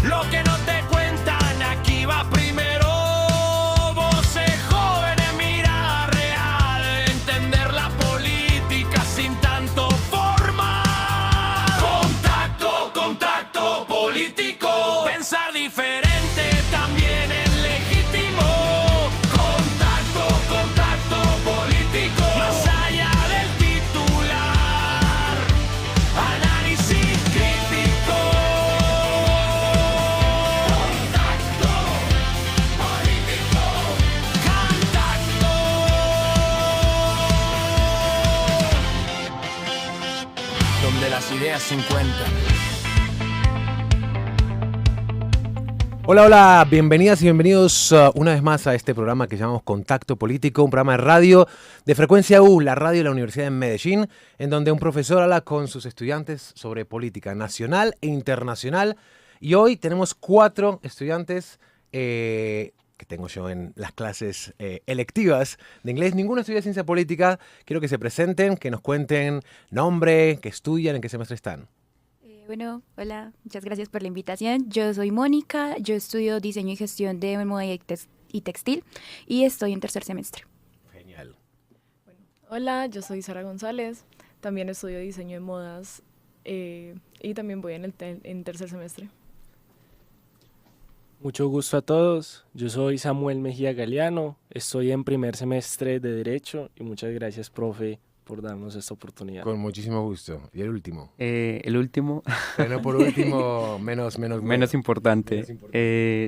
Lo que no te cuentan aquí va primero. Voces jóvenes, mirada real, entender la política sin tanto formal. Contacto político, pensar diferente también es legítimo. Contacto político, más allá del titular, análisis crítico. Contacto político, contacto. Donde las ideas se encuentran. Hola, bienvenidas y bienvenidos una vez más a este programa que llamamos Contacto Político, un programa de radio de Frecuencia U, la radio de la Universidad de Medellín, en donde un profesor habla con sus estudiantes sobre política nacional e internacional. Y hoy tenemos 4 estudiantes que tengo yo en las clases electivas de inglés. Ninguno estudia ciencia política. Quiero que se presenten, que nos cuenten nombre, que estudian, en qué semestre están. Bueno, hola, muchas gracias por la invitación. Yo soy Mónica, yo estudio diseño y gestión de moda y textil y estoy en tercer semestre. Genial. Hola, yo soy Sara González, también estudio diseño de modas y también voy en tercer semestre. Mucho gusto a todos, yo soy Samuel Mejía Galeano, estoy en primer semestre de Derecho y muchas gracias, profe, por darnos esta oportunidad. Con muchísimo gusto. ¿Y el último? El último, Pero no por último, menos importante.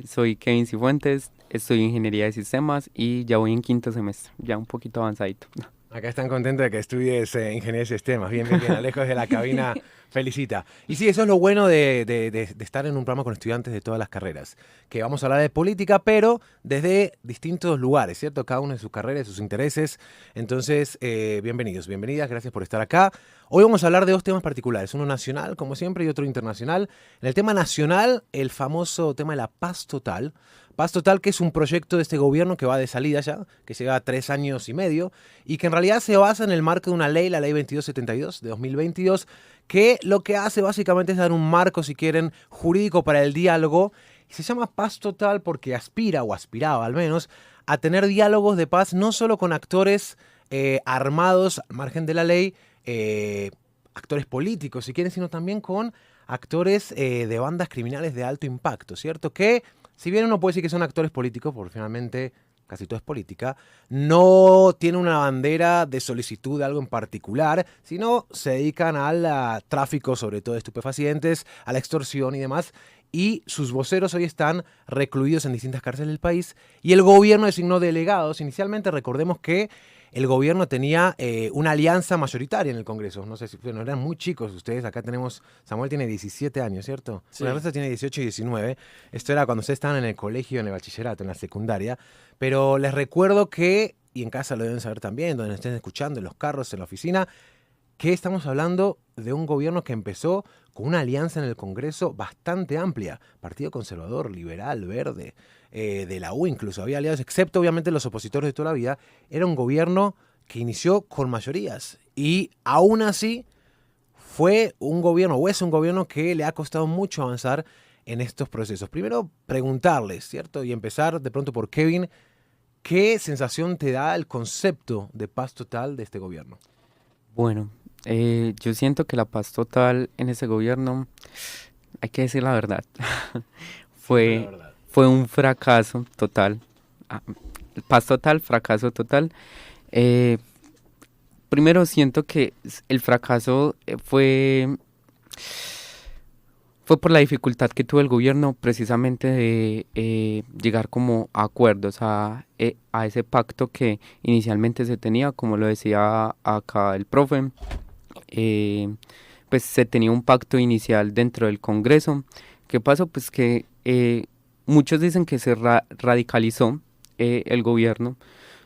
Soy Kevin Cifuentes, estudio Ingeniería de Sistemas y ya voy en quinto semestre, ya un poquito avanzadito. Acá están contentos de que estudies Ingeniería de Sistemas. Bien, lejos de la cabina. Felicita. Y sí, eso es lo bueno de estar en un programa con estudiantes de todas las carreras. Que vamos a hablar de política, pero desde distintos lugares, ¿cierto? Cada uno de sus carreras, sus intereses. Entonces, bienvenidos, bienvenidas. Gracias por estar acá. Hoy vamos a hablar de 2 temas particulares. Uno nacional, como siempre, y otro internacional. En el tema nacional, el famoso tema de la paz total. Paz Total, que es un proyecto de este gobierno que va de salida ya, que lleva 3 años y medio, y que en realidad se basa en el marco de una ley, la ley 2272 de 2022, que lo que hace básicamente es dar un marco, si quieren, jurídico para el diálogo. Y se llama Paz Total porque aspira, o aspiraba al menos, a tener diálogos de paz no solo con actores armados al margen de la ley, actores políticos, si quieren, sino también con actores de bandas criminales de alto impacto, ¿cierto? Que si bien uno puede decir que son actores políticos, porque finalmente casi todo es política, no tiene una bandera de solicitud de algo en particular, sino se dedican al tráfico, sobre todo de estupefacientes, a la extorsión y demás, y sus voceros hoy están recluidos en distintas cárceles del país, y el gobierno designó delegados. Inicialmente recordemos que el gobierno tenía una alianza mayoritaria en el Congreso. No sé si bueno, eran muy chicos ustedes. Acá tenemos, Samuel tiene 17 años, ¿cierto? Sí. Bueno, el resto tiene 18 y 19. Esto era cuando ustedes estaban en el colegio, en el bachillerato, en la secundaria. Pero les recuerdo que, y en casa lo deben saber también, donde nos estén escuchando, en los carros, en la oficina, que estamos hablando de un gobierno que empezó con una alianza en el Congreso bastante amplia. Partido Conservador, Liberal, Verde, de la U incluso. Había aliados, excepto obviamente los opositores de toda la vida. Era un gobierno que inició con mayorías. Y aún así fue un gobierno, o es un gobierno que le ha costado mucho avanzar en estos procesos. Primero, preguntarles, ¿cierto? Y empezar de pronto por Kevin, ¿qué sensación te da el concepto de paz total de este gobierno? Bueno, yo siento que la paz total en ese gobierno, hay que decir la verdad, fue un fracaso total. Paz total, fracaso total. Primero siento que el fracaso fue por la dificultad que tuvo el gobierno precisamente de llegar como a acuerdos, a ese pacto que inicialmente se tenía, como lo decía acá el profe. Pues se tenía un pacto inicial dentro del Congreso. ¿Qué pasó? Pues que muchos dicen que se radicalizó el gobierno.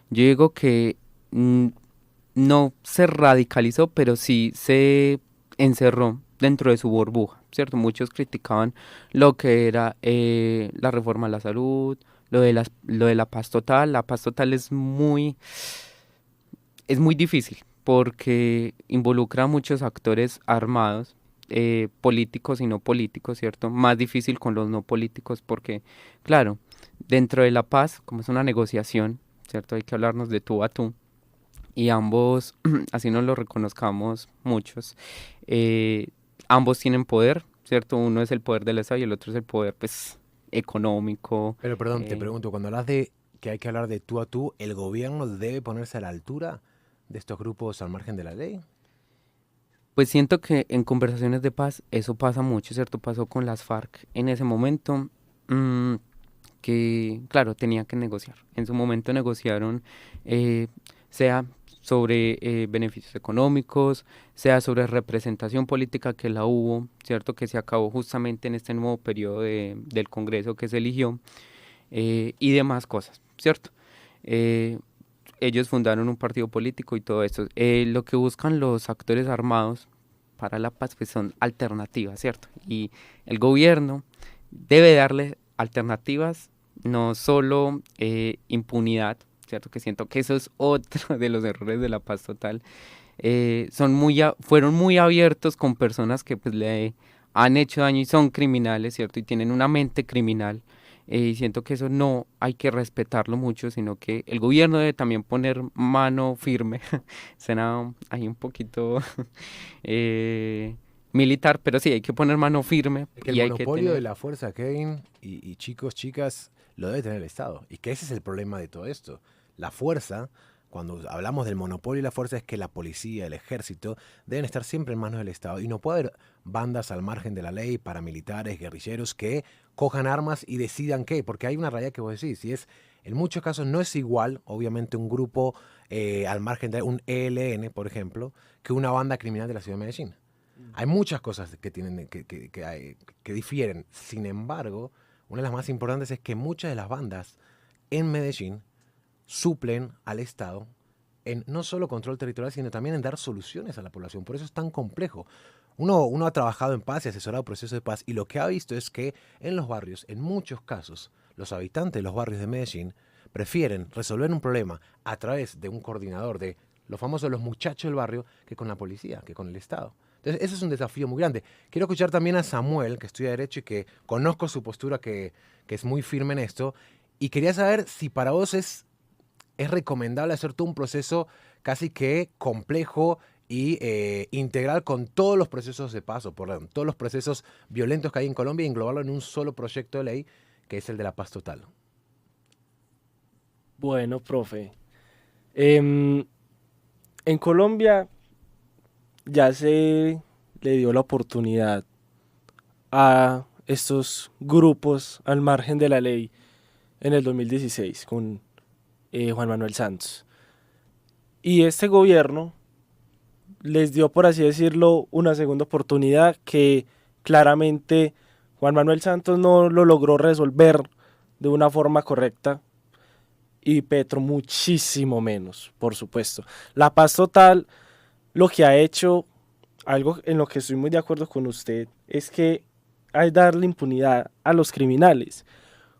Yo digo que no se radicalizó, pero sí se encerró dentro de su burbuja, ¿cierto? Muchos criticaban lo que era la reforma a la salud, lo de la paz total. La paz total es muy difícil porque involucra a muchos actores armados políticos y no políticos, ¿cierto? Más difícil con los no políticos porque, claro, dentro de la paz, como es una negociación, ¿cierto? Hay que hablarnos de tú a tú y ambos, así nos lo reconozcamos muchos, ambos tienen poder, ¿cierto? Uno es el poder del Estado y el otro es el poder, pues, económico. Pero perdón, te pregunto, cuando hablas de que hay que hablar de tú a tú, ¿el gobierno debe ponerse a la altura de estos grupos al margen de la ley? Pues siento que en conversaciones de paz eso pasa mucho, ¿cierto? Pasó con las FARC en ese momento, que, claro, tenía que negociar. En su momento negociaron, sea sobre beneficios económicos, sea sobre representación política que la hubo, ¿cierto? Que se acabó justamente en este nuevo periodo del Congreso que se eligió, y demás cosas, ¿cierto? Ellos fundaron un partido político y todo esto. Lo que buscan los actores armados para la paz pues son alternativas, ¿cierto? Y el gobierno debe darle alternativas, no solo impunidad, ¿cierto? Que siento que eso es otro de los errores de la paz total. Fueron muy abiertos con personas que pues le han hecho daño y son criminales, ¿cierto? Y tienen una mente criminal. Y siento que eso no hay que respetarlo mucho, sino que el gobierno debe también poner mano firme. Suena ahí un poquito militar, pero sí, hay que poner mano firme. Es que el monopolio de la fuerza, Kevin, y chicos, chicas, lo debe tener el Estado. Y que ese es el problema de todo esto. La fuerza, cuando hablamos del monopolio y la fuerza, es que la policía, el ejército, deben estar siempre en manos del Estado. Y no puede haber bandas al margen de la ley, paramilitares, guerrilleros, que cojan armas y decidan qué. Porque hay una realidad que vos decís, y es, en muchos casos no es igual, obviamente, un grupo al margen de un ELN, por ejemplo, que una banda criminal de la ciudad de Medellín. Hay muchas cosas que tienen que difieren. Sin embargo, una de las más importantes es que muchas de las bandas en Medellín suplen al Estado en no solo control territorial, sino también en dar soluciones a la población. Por eso es tan complejo. Uno ha trabajado en paz y asesorado procesos de paz, y lo que ha visto es que en los barrios, en muchos casos, los habitantes de los barrios de Medellín prefieren resolver un problema a través de un coordinador, de los famosos los muchachos del barrio, que con la policía, que con el Estado. Entonces, ese es un desafío muy grande. Quiero escuchar también a Samuel, que estudia Derecho y que conozco su postura, que es muy firme en esto, y quería saber si para vos es recomendable hacer todo un proceso casi que complejo y integral con todos los procesos de paz, todos los procesos violentos que hay en Colombia, y englobarlo en un solo proyecto de ley, que es el de la paz total. Bueno, profe, en Colombia ya se le dio la oportunidad a estos grupos al margen de la ley en el 2016 con Juan Manuel Santos. Y este gobierno les dio, por así decirlo, una segunda oportunidad que claramente Juan Manuel Santos no lo logró resolver de una forma correcta, y Petro muchísimo menos, por supuesto. La paz total lo que ha hecho, algo en lo que estoy muy de acuerdo con usted, es que hay darle impunidad a los criminales.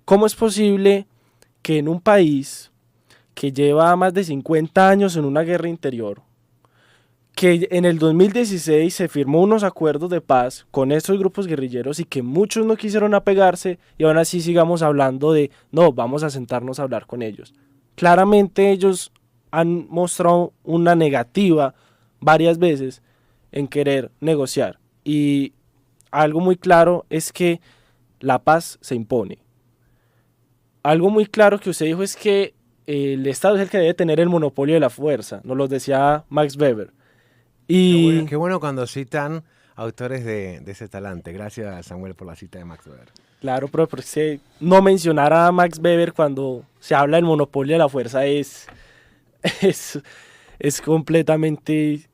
¿Cómo es posible que en un país que lleva más de 50 años en una guerra interior, que en el 2016 se firmó unos acuerdos de paz con estos grupos guerrilleros y que muchos no quisieron apegarse, y aún así sigamos hablando de no, vamos a sentarnos a hablar con ellos? Claramente ellos han mostrado una negativa varias veces en querer negociar, y algo muy claro es que la paz se impone. Algo muy claro que usted dijo es que el Estado es el que debe tener el monopolio de la fuerza, nos lo decía Max Weber. Y Qué bueno cuando citan autores de ese talante. Gracias, Samuel, por la cita de Max Weber. claro, pero porque no mencionar a Max Weber cuando se habla del monopolio de la fuerza es completamente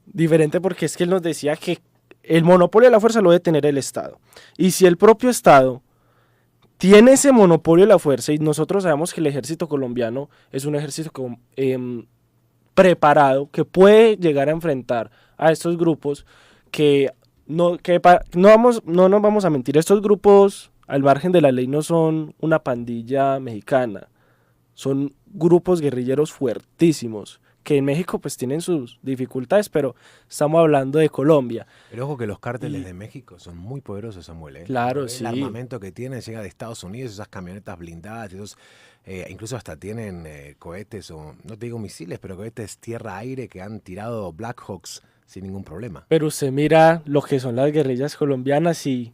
diferente, porque es que él nos decía que el monopolio de la fuerza lo debe tener el Estado. Y si el propio Estado tiene ese monopolio de la fuerza, y nosotros sabemos que el ejército colombiano es un ejército preparado, que puede llegar a enfrentar a estos grupos, no nos vamos a mentir, estos grupos al margen de la ley no son una pandilla mexicana, son grupos guerrilleros fuertísimos que en México pues tienen sus dificultades, pero estamos hablando de Colombia. Pero ojo que los cárteles Y- de México son muy poderosos, Samuel, ¿eh? Claro, El sí. armamento que tienen llega de Estados Unidos, esas camionetas blindadas, esos, incluso hasta tienen cohetes, o no te digo misiles, pero cohetes tierra-aire que han tirado Black Hawks sin ningún problema. Pero usted mira lo que son las guerrillas colombianas y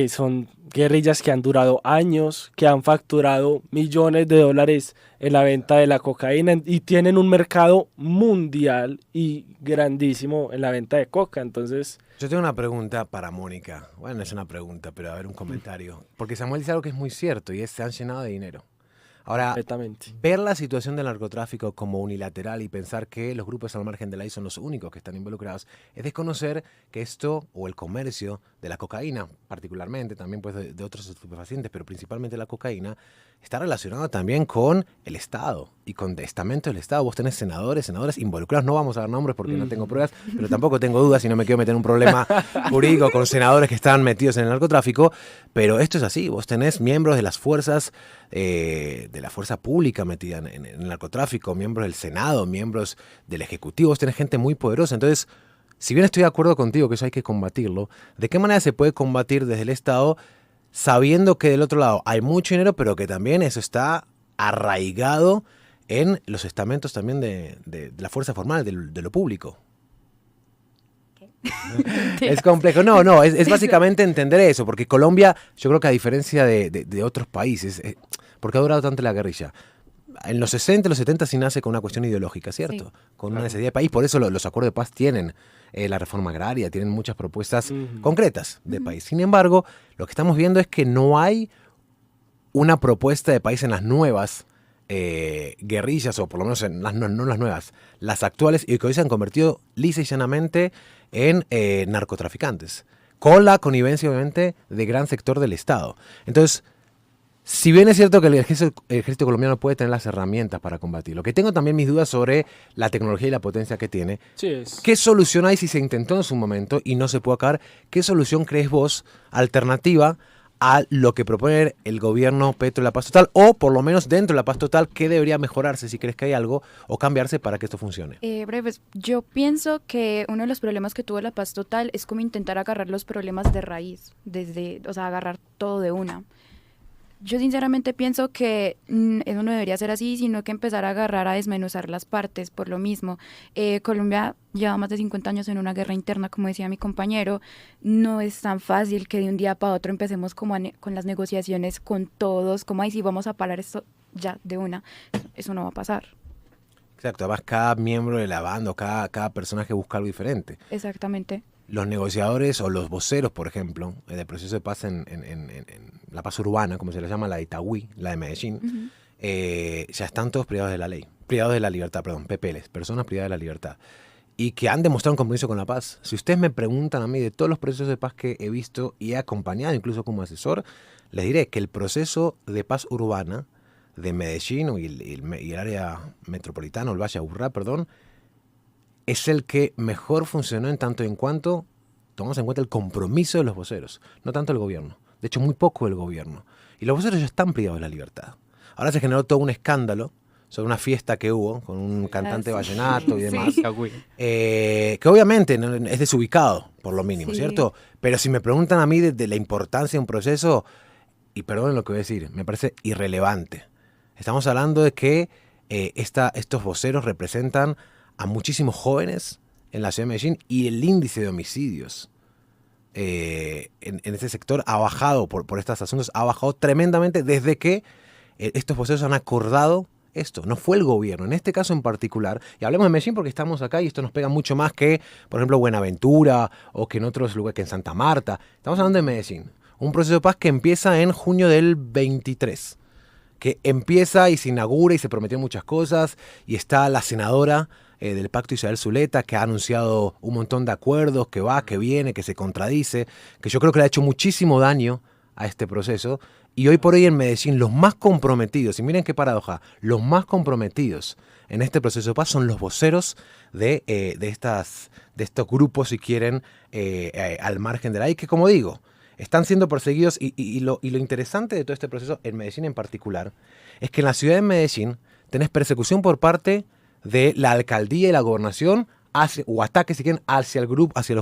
son guerrillas que han durado años, que han facturado millones de dólares en la venta de la cocaína y tienen un mercado mundial y grandísimo en la venta de coca. Entonces, Yo tengo una pregunta para Mónica. Bueno, no es una pregunta, pero a ver un comentario. Porque Samuel dice algo que es muy cierto y es se han llenado de dinero. Ahora, completamente. ver la situación del narcotráfico como unilateral y pensar que los grupos al margen de la ley son los únicos que están involucrados es desconocer que esto, o el comercio de la cocaína, particularmente, también pues de otros estupefacientes, pero principalmente la cocaína, está relacionado también con el Estado y con estamentos del Estado. Vos tenés senadoras involucrados, no vamos a dar nombres porque no tengo pruebas, pero tampoco tengo dudas y no me quiero meter en un problema jurídico con senadores que están metidos en el narcotráfico, pero esto es así, vos tenés miembros de las fuerzas, de la fuerza pública metida en el narcotráfico, miembros del Senado, miembros del Ejecutivo, vos tenés gente muy poderosa, entonces, si bien estoy de acuerdo contigo que eso hay que combatirlo, ¿de qué manera se puede combatir desde el Estado sabiendo que del otro lado hay mucho dinero, pero que también eso está arraigado en los estamentos también de la fuerza formal, de lo público? Es complejo. No, es básicamente entender eso, porque Colombia, yo creo que a diferencia de otros países, ¿por qué ha durado tanto la guerrilla? En los 60, los 70 sí nace con una cuestión ideológica, ¿cierto? Sí. Con una necesidad de país, por eso los acuerdos de paz tienen la reforma agraria, tienen muchas propuestas concretas de país. Sin embargo, lo que estamos viendo es que no hay una propuesta de país en las nuevas guerrillas, o por lo menos en las, no las nuevas, las actuales, y que hoy se han convertido lisa y llanamente en narcotraficantes, con la connivencia obviamente de gran sector del Estado. Entonces, si bien es cierto que el ejército colombiano puede tener las herramientas para combatirlo, que tengo también mis dudas sobre la tecnología y la potencia que tiene, Sí, es. ¿qué solución hay si se intentó en su momento y no se puede acabar? ¿Qué solución crees vos alternativa a lo que propone el gobierno Petro de la Paz Total? O por lo menos dentro de la Paz Total, ¿qué debería mejorarse si crees que hay algo o cambiarse para que esto funcione? Pues, yo pienso que uno de los problemas que tuvo la Paz Total es como intentar agarrar los problemas de raíz, o sea, agarrar todo de una. Yo sinceramente pienso que eso no debería ser así, sino que empezar a agarrar a desmenuzar las partes por lo mismo. Colombia lleva más de 50 años en una guerra interna, como decía mi compañero. No es tan fácil que de un día para otro empecemos como con las negociaciones con todos, como ahí sí vamos a parar esto ya de una. Eso no va a pasar. Exacto, además cada miembro de la banda o cada personaje busca algo diferente. Exactamente. Los negociadores o los voceros, por ejemplo, del proceso de paz en la paz urbana, como se le llama, la de Itagüí, la de Medellín, ya están todos privados de la ley, privados de la libertad, perdón, PPLs, personas privadas de la libertad, y que han demostrado un compromiso con la paz. Si ustedes me preguntan a mí de todos los procesos de paz que he visto y he acompañado, incluso como asesor, les diré que el proceso de paz urbana de Medellín y el área metropolitana, o el Valle Aburrá, perdón, es el que mejor funcionó en tanto y en cuanto tomamos en cuenta el compromiso de los voceros, no tanto el gobierno. De hecho, muy poco el gobierno. Y los voceros ya están privados de la libertad. Ahora se generó todo un escándalo sobre una fiesta que hubo con un cantante sí. vallenato y demás, Sí. que obviamente es desubicado, por lo mínimo, Sí. ¿cierto? Pero si me preguntan a mí de la importancia de un proceso, y perdonen lo que voy a decir, me parece irrelevante. Estamos hablando de que estos voceros representan a muchísimos jóvenes en la ciudad de Medellín y el índice de homicidios en este sector ha bajado, por estos asuntos, ha bajado tremendamente desde que estos voceros han acordado esto. No fue el gobierno, en este caso en particular, y hablemos de Medellín porque estamos acá y esto nos pega mucho más que, por ejemplo, Buenaventura o que en otros lugares, que en Santa Marta. Estamos hablando de Medellín, un proceso de paz que empieza en junio del 23. Que empieza y se inaugura y se prometió muchas cosas, y está la senadora del Pacto Isabel Zuleta, que ha anunciado un montón de acuerdos, que va, que viene, que se contradice, que yo creo que le ha hecho muchísimo daño a este proceso, y hoy por hoy en Medellín los más comprometidos, y miren qué paradoja, los más comprometidos en este proceso de paz son los voceros de estos grupos, si quieren, al margen de la ley, que como digo, están siendo perseguidos y lo interesante de todo este proceso, en Medellín en particular, es que en la ciudad de Medellín tenés persecución por parte de la alcaldía y la gobernación o ataques, si quieren, hacia los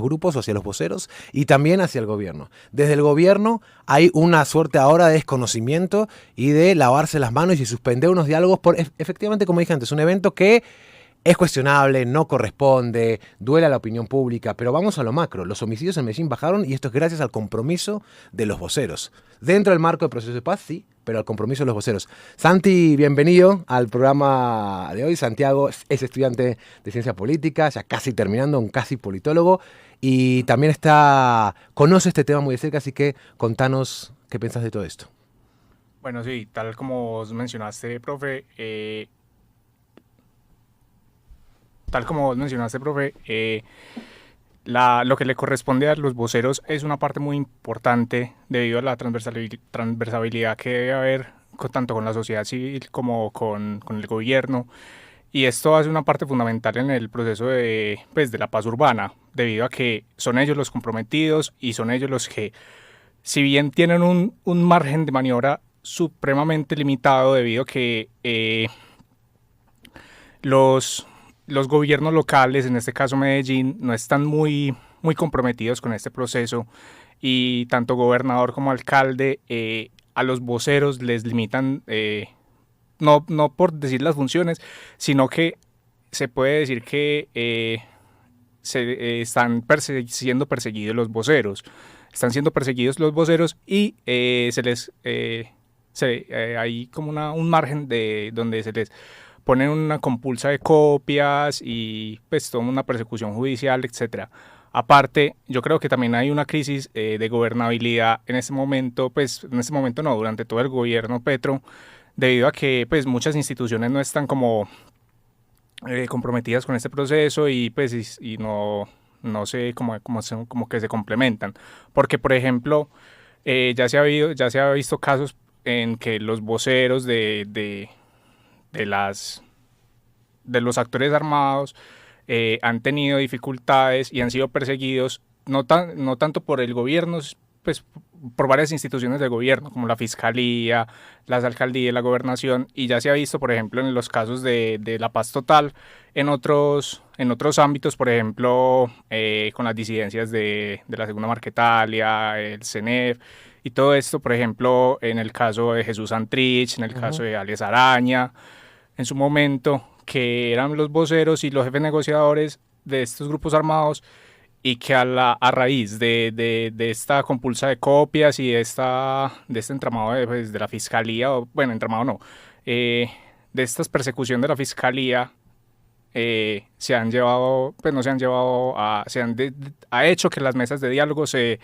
grupos o hacia los voceros y también hacia el gobierno. Desde el gobierno hay una suerte ahora de desconocimiento y de lavarse las manos y suspender unos diálogos por, efectivamente, como dije antes, un evento que es cuestionable, no corresponde, duele a la opinión pública, pero vamos a lo macro. Los homicidios en Medellín bajaron y esto es gracias al compromiso de los voceros. Dentro del marco del proceso de paz, sí, pero al compromiso de los voceros. Santi, bienvenido al programa de hoy. Santiago es estudiante de ciencia política, ya casi terminando, un casi politólogo, y también conoce este tema muy de cerca, así que contanos qué pensás de todo esto. Bueno, sí, tal como vos mencionaste, profe, lo que le corresponde a los voceros es una parte muy importante debido a la transversalidad que debe haber tanto con la sociedad civil como con el gobierno. Y esto hace una parte fundamental en el proceso de la paz urbana, debido a que son ellos los comprometidos y son ellos los que, si bien tienen un margen de maniobra supremamente limitado, debido a que los gobiernos locales, en este caso Medellín, no están muy comprometidos con este proceso, y tanto gobernador como alcalde a los voceros les limitan, no por decir las funciones, sino que se puede decir que están siendo perseguidos los voceros. Están siendo perseguidos los voceros y hay como un margen donde se les ponen una compulsa de copias y pues toda una persecución judicial, etcétera. Aparte, yo creo que también hay una crisis de gobernabilidad en este momento, durante todo el gobierno Petro, debido a que pues muchas instituciones no están como comprometidas con este proceso y pues no sé como que se complementan. Porque, por ejemplo, ya se ha visto casos en que los voceros de los actores armados han tenido dificultades y han sido perseguidos no tanto por el gobierno, pues por varias instituciones del gobierno, como la fiscalía, las alcaldías, la gobernación, y ya se ha visto, por ejemplo, en los casos de la paz total, en otros ámbitos, por ejemplo, con las disidencias de la Segunda Marquetalia, el CENEF, y todo esto, por ejemplo, en el caso de Jesús Santrich, en el caso de Alex Araña, en su momento, que eran los voceros y los jefes negociadores de estos grupos armados, y que a raíz de esta compulsa de copias y de este entramado de la fiscalía, entramado no, de esta persecución de la fiscalía, ha hecho que las mesas de diálogo se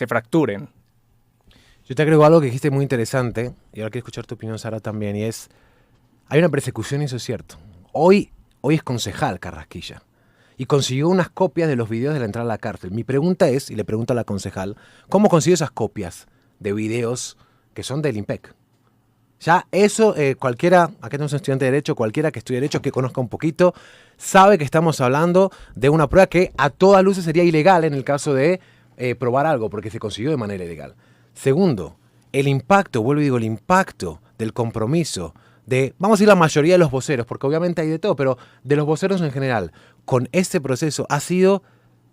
fracturen. Yo te agrego algo que dijiste muy interesante, y ahora quiero escuchar tu opinión, Sara, también, y es, hay una persecución y eso es cierto. Hoy es concejal Carrasquilla, y consiguió unas copias de los videos de la entrada a la cárcel. Mi pregunta es, y le pregunto a la concejal, ¿cómo consiguió esas copias de videos que son del IMPEC? Ya eso, cualquiera, acá tenemos un estudiante de Derecho, cualquiera que estudie Derecho, que conozca un poquito, sabe que estamos hablando de una prueba que a todas luces sería ilegal en el caso de probar algo, porque se consiguió de manera ilegal. Segundo, el impacto, vuelvo y digo, el impacto del compromiso vamos a decir la mayoría de los voceros, porque obviamente hay de todo, pero de los voceros en general, con este proceso ha sido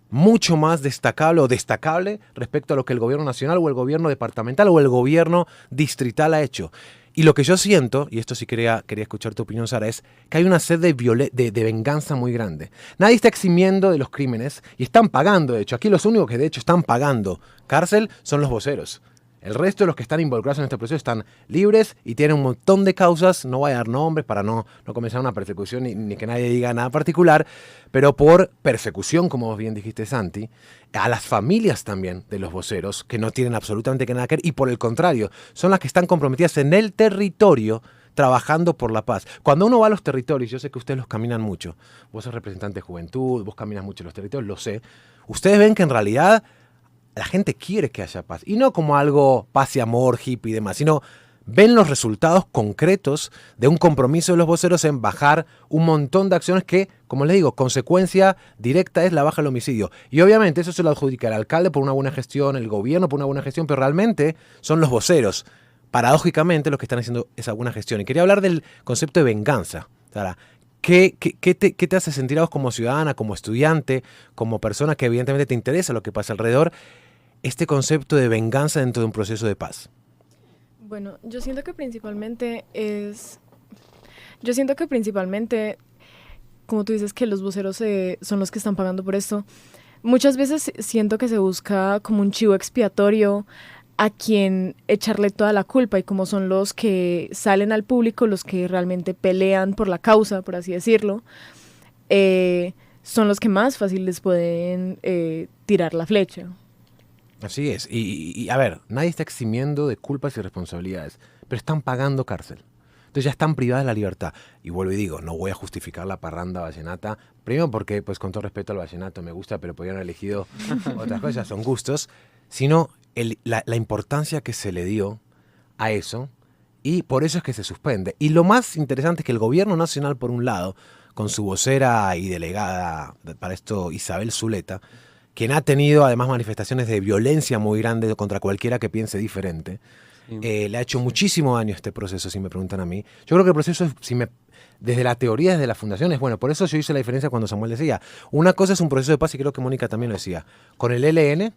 mucho más destacable respecto a lo que el gobierno nacional o el gobierno departamental o el gobierno distrital ha hecho. Y lo que yo siento, y esto sí quería escuchar tu opinión, Sara, es que hay una sed de venganza muy grande. Nadie está eximiendo de los crímenes y están pagando, de hecho. Aquí los únicos que de hecho están pagando cárcel son los voceros. El resto de los que están involucrados en este proceso están libres y tienen un montón de causas. No voy a dar nombres para no comenzar una persecución ni que nadie diga nada particular, pero por persecución, como bien dijiste, Santi, a las familias también de los voceros, que no tienen absolutamente nada que ver, y por el contrario, son las que están comprometidas en el territorio trabajando por la paz. Cuando uno va a los territorios, yo sé que ustedes los caminan mucho, vos sos representante de juventud, vos caminas mucho en los territorios, lo sé, ustedes ven que en realidad la gente quiere que haya paz, y no como algo paz y amor, hippie y demás, sino ven los resultados concretos de un compromiso de los voceros en bajar un montón de acciones que, como les digo, consecuencia directa es la baja del homicidio. Y obviamente eso se lo adjudica el alcalde por una buena gestión, el gobierno por una buena gestión, pero realmente son los voceros, paradójicamente, los que están haciendo esa buena gestión. Y quería hablar del concepto de venganza. Sara, ¿Qué te hace sentir a vos como ciudadana, como estudiante, como persona que evidentemente te interesa lo que pasa alrededor, este concepto de venganza dentro de un proceso de paz? Bueno, yo siento que principalmente, como tú dices, que los voceros son los que están pagando por esto. Muchas veces siento que se busca como un chivo expiatorio a quien echarle toda la culpa, y como son los que salen al público, los que realmente pelean por la causa, por así decirlo, son los que más fácil les pueden tirar la flecha. Así es. Y a ver, nadie está eximiendo de culpas y responsabilidades, pero están pagando cárcel. Entonces ya están privadas de la libertad. Y vuelvo y digo, no voy a justificar la parranda vallenata. Primero porque, pues con todo respeto al vallenato, me gusta, pero podrían haber elegido otras cosas, son gustos. Sino la importancia que se le dio a eso, y por eso es que se suspende. Y lo más interesante es que el gobierno nacional, por un lado, con su vocera y delegada para esto, Isabel Zuleta, quien ha tenido además manifestaciones de violencia muy grandes contra cualquiera que piense diferente, le ha hecho muchísimo daño a este proceso, si me preguntan a mí. Yo creo que el proceso, desde la teoría, desde la fundación, es bueno. Por eso yo hice la diferencia cuando Samuel decía, una cosa es un proceso de paz, y creo que Mónica también lo decía, con el ELN,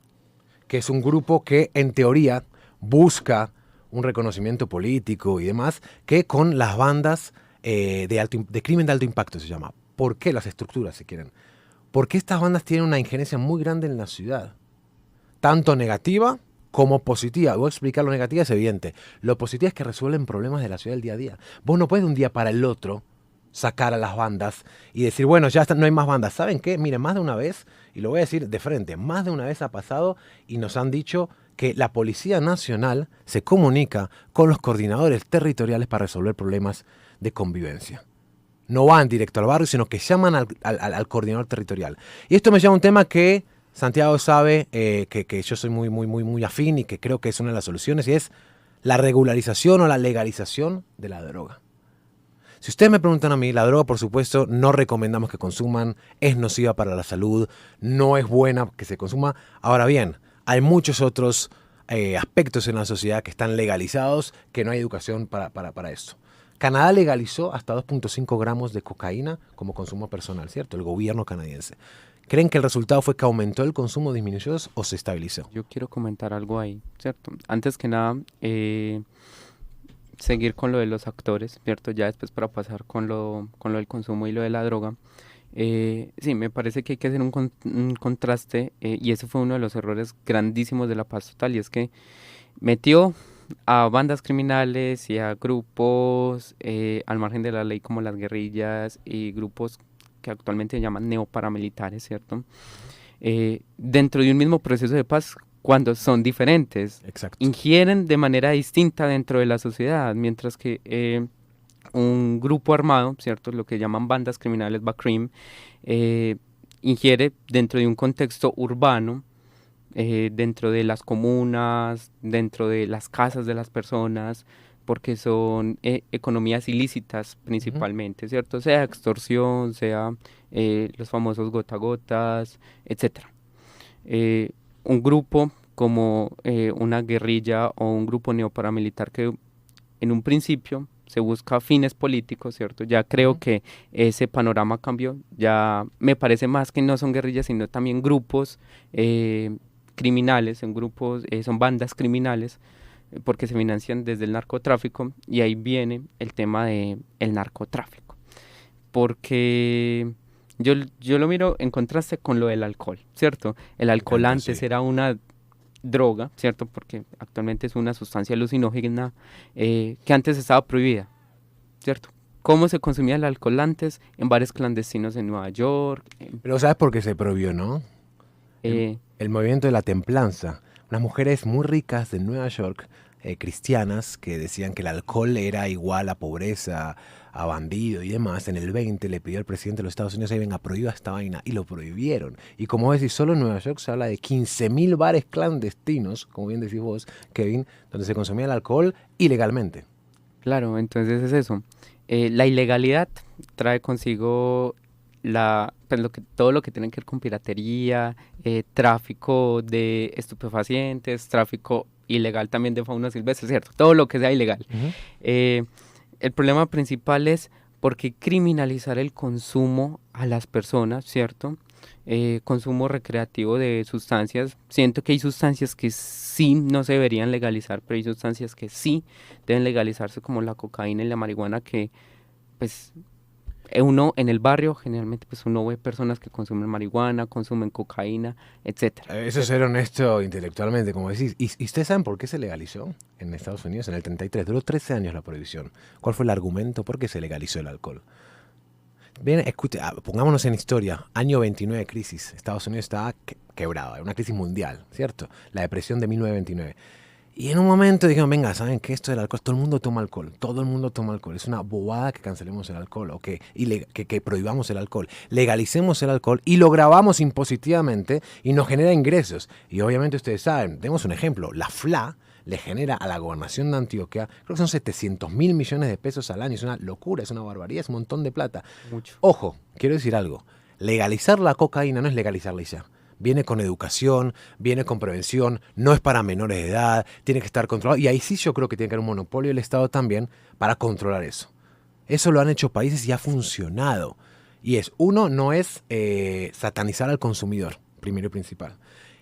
que es un grupo que en teoría busca un reconocimiento político y demás, que con las bandas de crimen de alto impacto se llama. ¿Por qué las estructuras, si quieren? Porque estas bandas tienen una injerencia muy grande en la ciudad, tanto negativa como positiva. Voy a explicar lo negativo, es evidente. Lo positivo es que resuelven problemas de la ciudad del día a día. Vos no puedes de un día para el otro sacar a las bandas y decir, bueno, ya no hay más bandas. ¿Saben qué? Miren, más de una vez, y lo voy a decir de frente, más de una vez ha pasado y nos han dicho que la Policía Nacional se comunica con los coordinadores territoriales para resolver problemas de convivencia. No van directo al barrio, sino que llaman al coordinador territorial. Y esto me llama a un tema que Santiago sabe que yo soy muy afín, y que creo que es una de las soluciones, y es la regularización o la legalización de la droga. Si ustedes me preguntan a mí, la droga, por supuesto, no recomendamos que consuman, es nociva para la salud, no es buena que se consuma. Ahora bien, hay muchos otros aspectos en la sociedad que están legalizados, que no hay educación para esto. Canadá legalizó hasta 2.5 gramos de cocaína como consumo personal, ¿cierto? El gobierno canadiense. ¿Creen que el resultado fue que aumentó el consumo, disminuyó o se estabilizó? Yo quiero comentar algo ahí, ¿cierto? Antes que nada, seguir con lo de los actores, ¿cierto? Ya después para pasar con lo del consumo y lo de la droga. Sí, me parece que hay que hacer un contraste, y ese fue uno de los errores grandísimos de la paz total, y es que metió a bandas criminales y a grupos al margen de la ley, como las guerrillas y grupos que actualmente se llaman neoparamilitares, ¿cierto? Dentro de un mismo proceso de paz, cuando son diferentes. Exacto. Ingieren de manera distinta dentro de la sociedad, mientras que un grupo armado, ¿cierto? Lo que llaman bandas criminales, BACRIM, ingiere dentro de un contexto urbano, dentro de las comunas, dentro de las casas de las personas, porque son economías ilícitas principalmente, ¿cierto? Sea extorsión, sea los famosos gota a gotas, etc. Un grupo como una guerrilla o un grupo neoparamilitar que en un principio se busca fines políticos, ¿cierto? Ya creo que ese panorama cambió, ya me parece más que no son guerrillas, sino también grupos criminales, son bandas criminales, porque se financian desde el narcotráfico, y ahí viene el tema del narcotráfico, porque yo lo miro en contraste con lo del alcohol, ¿cierto? El alcohol antes era una droga, ¿cierto? Porque actualmente es una sustancia alucinógena que antes estaba prohibida, ¿cierto? ¿Cómo se consumía el alcohol antes? En bares clandestinos en Nueva York. Pero ¿sabes por qué se prohibió, no? El movimiento de la templanza. Unas mujeres muy ricas de Nueva York, cristianas, que decían que el alcohol era igual a pobreza, a bandido y demás. En el 20 le pidió al presidente de los Estados Unidos, ahí venga, prohíba esta vaina, y lo prohibieron. Y como decís, solo en Nueva York se habla de 15.000 bares clandestinos, como bien decís vos, Kevin, donde se consumía el alcohol ilegalmente. Claro, entonces es eso. La ilegalidad trae consigo todo lo que tiene que ver con piratería, tráfico de estupefacientes, tráfico ilegal también de fauna silvestre, ¿cierto? Todo lo que sea ilegal. El problema principal es ¿Por qué criminalizar el consumo a las personas, cierto? Consumo recreativo de sustancias. Siento que hay sustancias que sí no se deberían legalizar, pero hay sustancias que sí deben legalizarse, como la cocaína y la marihuana, que pues uno en el barrio generalmente pues uno ve personas que consumen marihuana, consumen cocaína, etcétera. Eso es ser honesto intelectualmente, como decís. ¿Y ustedes saben por qué se legalizó en Estados Unidos en el 33? Duró 13 años la prohibición. ¿Cuál fue el argumento? ¿Por qué se legalizó el alcohol? Bien, escuche, pongámonos en historia. Año 29 crisis. Estados Unidos estaba quebrado. Era una crisis mundial, ¿cierto? La depresión de 1929. Y en un momento dijeron, venga, ¿saben qué? Esto del alcohol, todo el mundo toma alcohol. Todo el mundo toma alcohol. Es una bobada que cancelemos el alcohol o que prohibamos el alcohol. Legalicemos el alcohol y lo grabamos impositivamente y nos genera ingresos. Y obviamente ustedes saben, demos un ejemplo. La FLA le genera a la gobernación de Antioquia, creo que son 700 mil millones de pesos al año. Es una locura, es una barbaridad, es un montón de plata. Mucho. Ojo, quiero decir algo. Legalizar la cocaína no es legalizarla y ya. Viene con educación, viene con prevención, no es para menores de edad, tiene que estar controlado. Y ahí sí yo creo que tiene que haber un monopolio del Estado también para controlar eso. Eso lo han hecho países y ha funcionado. Y uno, no es satanizar al consumidor, primero y principal.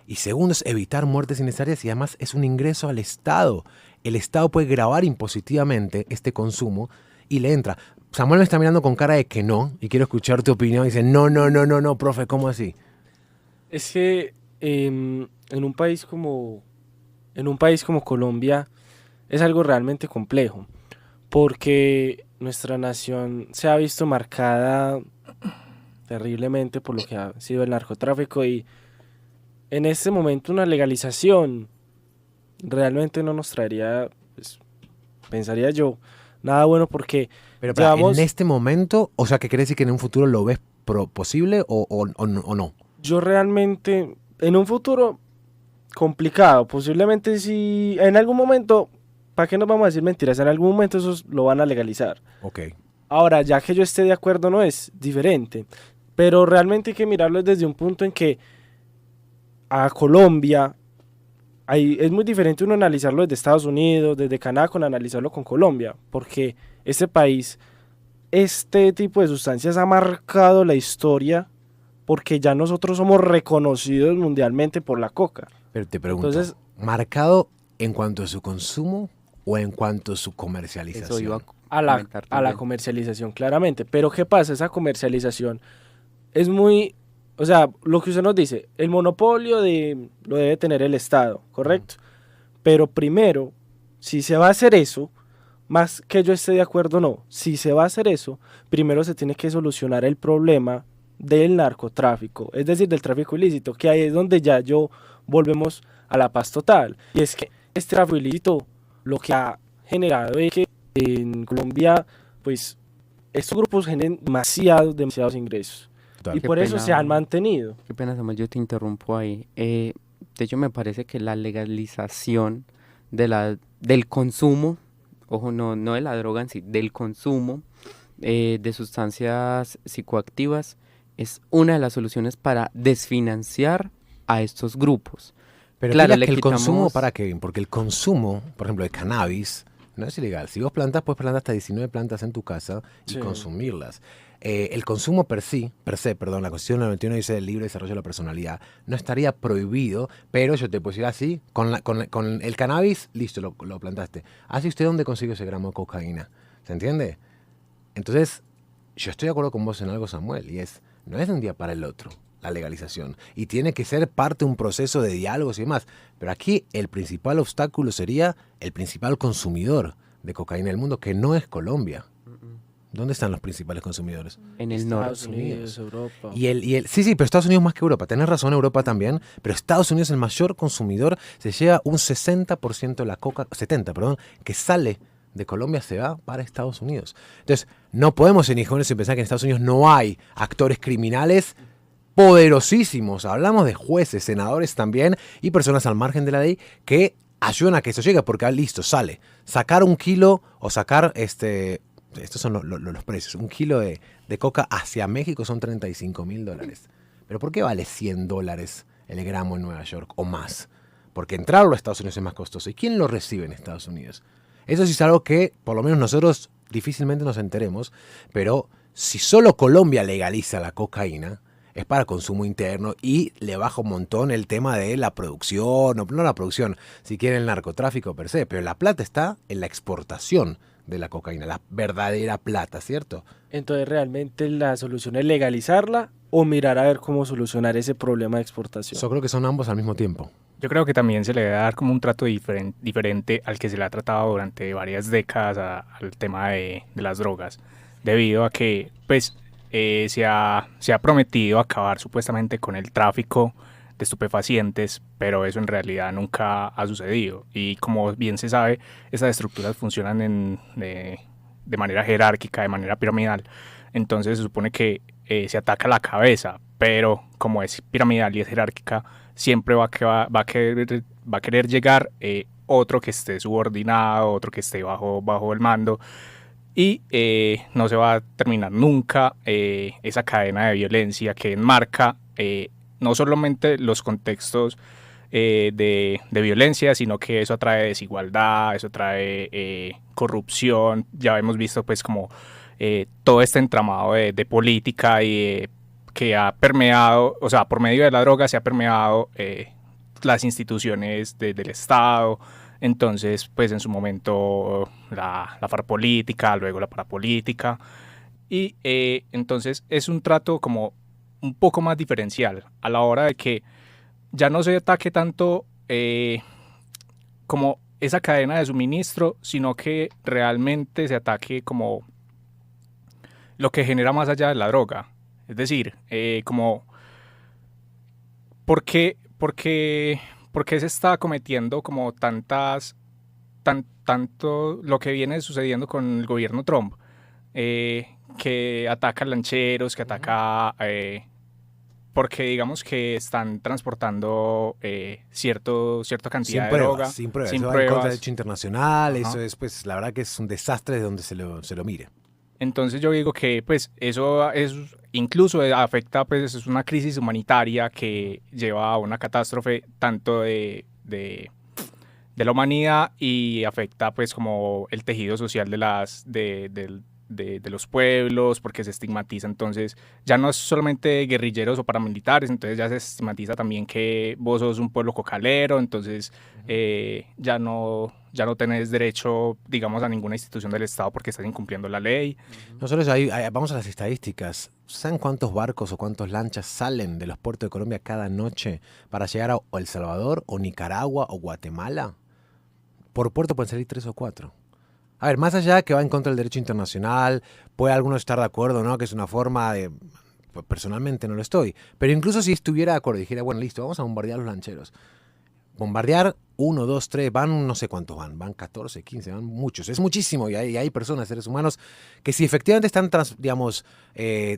Y segundo, es evitar muertes innecesarias y además es un ingreso al Estado. El Estado puede grabar impositivamente este consumo y le entra. Samuel me está mirando con cara de que no y quiero escuchar tu opinión. Dice, no, profe, ¿cómo así? Es que en un país como Colombia es algo realmente complejo, porque nuestra nación se ha visto marcada terriblemente por lo que ha sido el narcotráfico, y en este momento una legalización realmente no nos traería, pues, pensaría yo, nada bueno, porque Pero llevamos... en este momento, o sea, ¿qué quiere decir que en un futuro lo ves posible o no? Yo realmente, en un futuro complicado, posiblemente si en algún momento, ¿para qué nos vamos a decir mentiras? En algún momento eso lo van a legalizar. Ok. Ahora, ya que yo esté de acuerdo, no es diferente, pero realmente hay que mirarlo desde un punto en que a Colombia, es muy diferente uno analizarlo desde Estados Unidos, desde Canadá, con analizarlo con Colombia, porque este país, este tipo de sustancias ha marcado la historia, porque ya nosotros somos reconocidos mundialmente por la coca. Pero te pregunto, Entonces, ¿marcado en cuanto a su consumo o en cuanto a su comercialización? Eso iba a la también. comercialización, claramente. Pero ¿qué pasa? Esa comercialización es muy... O sea, lo que usted nos dice, el monopolio lo debe tener el Estado, ¿correcto? Pero primero, si se va a hacer eso, más que yo esté de acuerdo o no, si se va a hacer eso, primero se tiene que solucionar el problema del narcotráfico, es decir, del tráfico ilícito, que ahí es donde ya volvemos a la paz total. Y es que este tráfico ilícito lo que ha generado es que en Colombia, pues, estos grupos generan demasiados ingresos. Total. Y Qué por eso pena. se han mantenido. Qué pena, Samuel, yo te interrumpo ahí. De hecho, me parece que la legalización del consumo, ojo, no de la droga en sí, del consumo de sustancias psicoactivas es una de las soluciones para desfinanciar a estos grupos. Pero Claro, claro, le el consumo, quitamos- ¿para qué? Porque el consumo, por ejemplo, de cannabis, no es ilegal. Si vos plantas, puedes plantar hasta 19 plantas en tu casa y Sí. consumirlas. El consumo per se, la Constitución del 91 dice el libre desarrollo de la personalidad, no estaría prohibido, pero yo te puedo decir así, con el cannabis, listo, lo plantaste. Así usted dónde consigue ese gramo de cocaína, ¿se entiende? Entonces, yo estoy de acuerdo con vos en algo, Samuel, y no es de un día para el otro la legalización, y tiene que ser parte de un proceso de diálogos y demás, pero aquí el principal obstáculo sería el principal consumidor de cocaína del mundo, que no es Colombia. ¿Dónde están los principales consumidores? En el norte. Estados Unidos, Europa. Sí, pero Estados Unidos más que Europa. Tenés razón, Europa también, pero Estados Unidos el mayor consumidor, se lleva un 60% de la coca, 70, perdón, que sale de Colombia se va para Estados Unidos. Entonces, no podemos ser inijones y pensar que en Estados Unidos no hay actores criminales poderosísimos. Hablamos de jueces, senadores también y personas al margen de la ley que ayudan a que eso llegue, porque listo, sale. Sacar un kilo o sacar estos son los precios. Un kilo de coca hacia México son $35,000. ¿Pero por qué vale $100 el gramo en Nueva York o más? Porque entrarlo a Estados Unidos es más costoso. ¿Y quién lo recibe en Estados Unidos? Eso sí es algo que por lo menos nosotros difícilmente nos enteremos, pero si solo Colombia legaliza la cocaína, es para consumo interno y le baja un montón el tema de la producción, no la producción, si quieren el narcotráfico per se, pero la plata está en la exportación de la cocaína, la verdadera plata, ¿cierto? Entonces, ¿realmente la solución es legalizarla o mirar a ver cómo solucionar ese problema de exportación? Yo creo que son ambos al mismo tiempo. Yo creo que también se le debe dar como un trato diferente al que se le ha tratado durante varias décadas al tema de las drogas, debido a que pues se ha prometido acabar supuestamente con el tráfico de estupefacientes, pero eso en realidad nunca ha sucedido. Y como bien se sabe, esas estructuras funcionan de manera jerárquica, de manera piramidal. Entonces se supone que se ataca la cabeza, pero como es piramidal y es jerárquica, siempre va a querer llegar otro que esté subordinado, otro que esté bajo el mando, y no se va a terminar nunca esa cadena de violencia que enmarca no solamente los contextos de violencia, sino que eso trae desigualdad, eso trae corrupción. Ya hemos visto pues como todo este entramado de política y que ha permeado, o sea, por medio de la droga se ha permeado las instituciones del Estado. Entonces, pues en su momento la farpolítica, luego la parapolítica, y entonces es un trato como un poco más diferencial a la hora de que ya no se ataque tanto como esa cadena de suministro, sino que realmente se ataque como lo que genera más allá de la droga. Es decir, como ¿por qué se está cometiendo como tanto lo que viene sucediendo con el gobierno Trump? Que ataca lancheros, que ataca porque digamos que están transportando cierta cantidad de droga. Sin pruebas, sin eso va en contra pruebas. del derecho internacional, Ajá. eso es, pues, la verdad que es un desastre de donde se lo mire. Entonces yo digo que pues eso incluso afecta, pues es una crisis humanitaria que lleva a una catástrofe tanto de la humanidad y afecta pues como el tejido social de los pueblos, porque se estigmatiza. Entonces ya no es solamente guerrilleros o paramilitares, entonces ya se estigmatiza también que vos sos un pueblo cocalero, entonces ya no tenés derecho, digamos, a ninguna institución del Estado porque estás incumpliendo la ley. Nosotros vamos a las estadísticas. ¿Saben cuántos barcos o cuántas lanchas salen de los puertos de Colombia cada noche para llegar a o El Salvador o Nicaragua o Guatemala? Por puerto pueden salir 3 o 4. A ver, más allá de que va en contra del derecho internacional, puede alguno estar de acuerdo, ¿no? Que es una forma de... Pues personalmente no lo estoy. Pero incluso si estuviera de acuerdo y dijera, bueno, listo, vamos a bombardear los lancheros. Bombardear 1, 2, 3, van no sé cuántos van 14, 15, van muchos. Es muchísimo y hay personas, seres humanos, que si efectivamente están,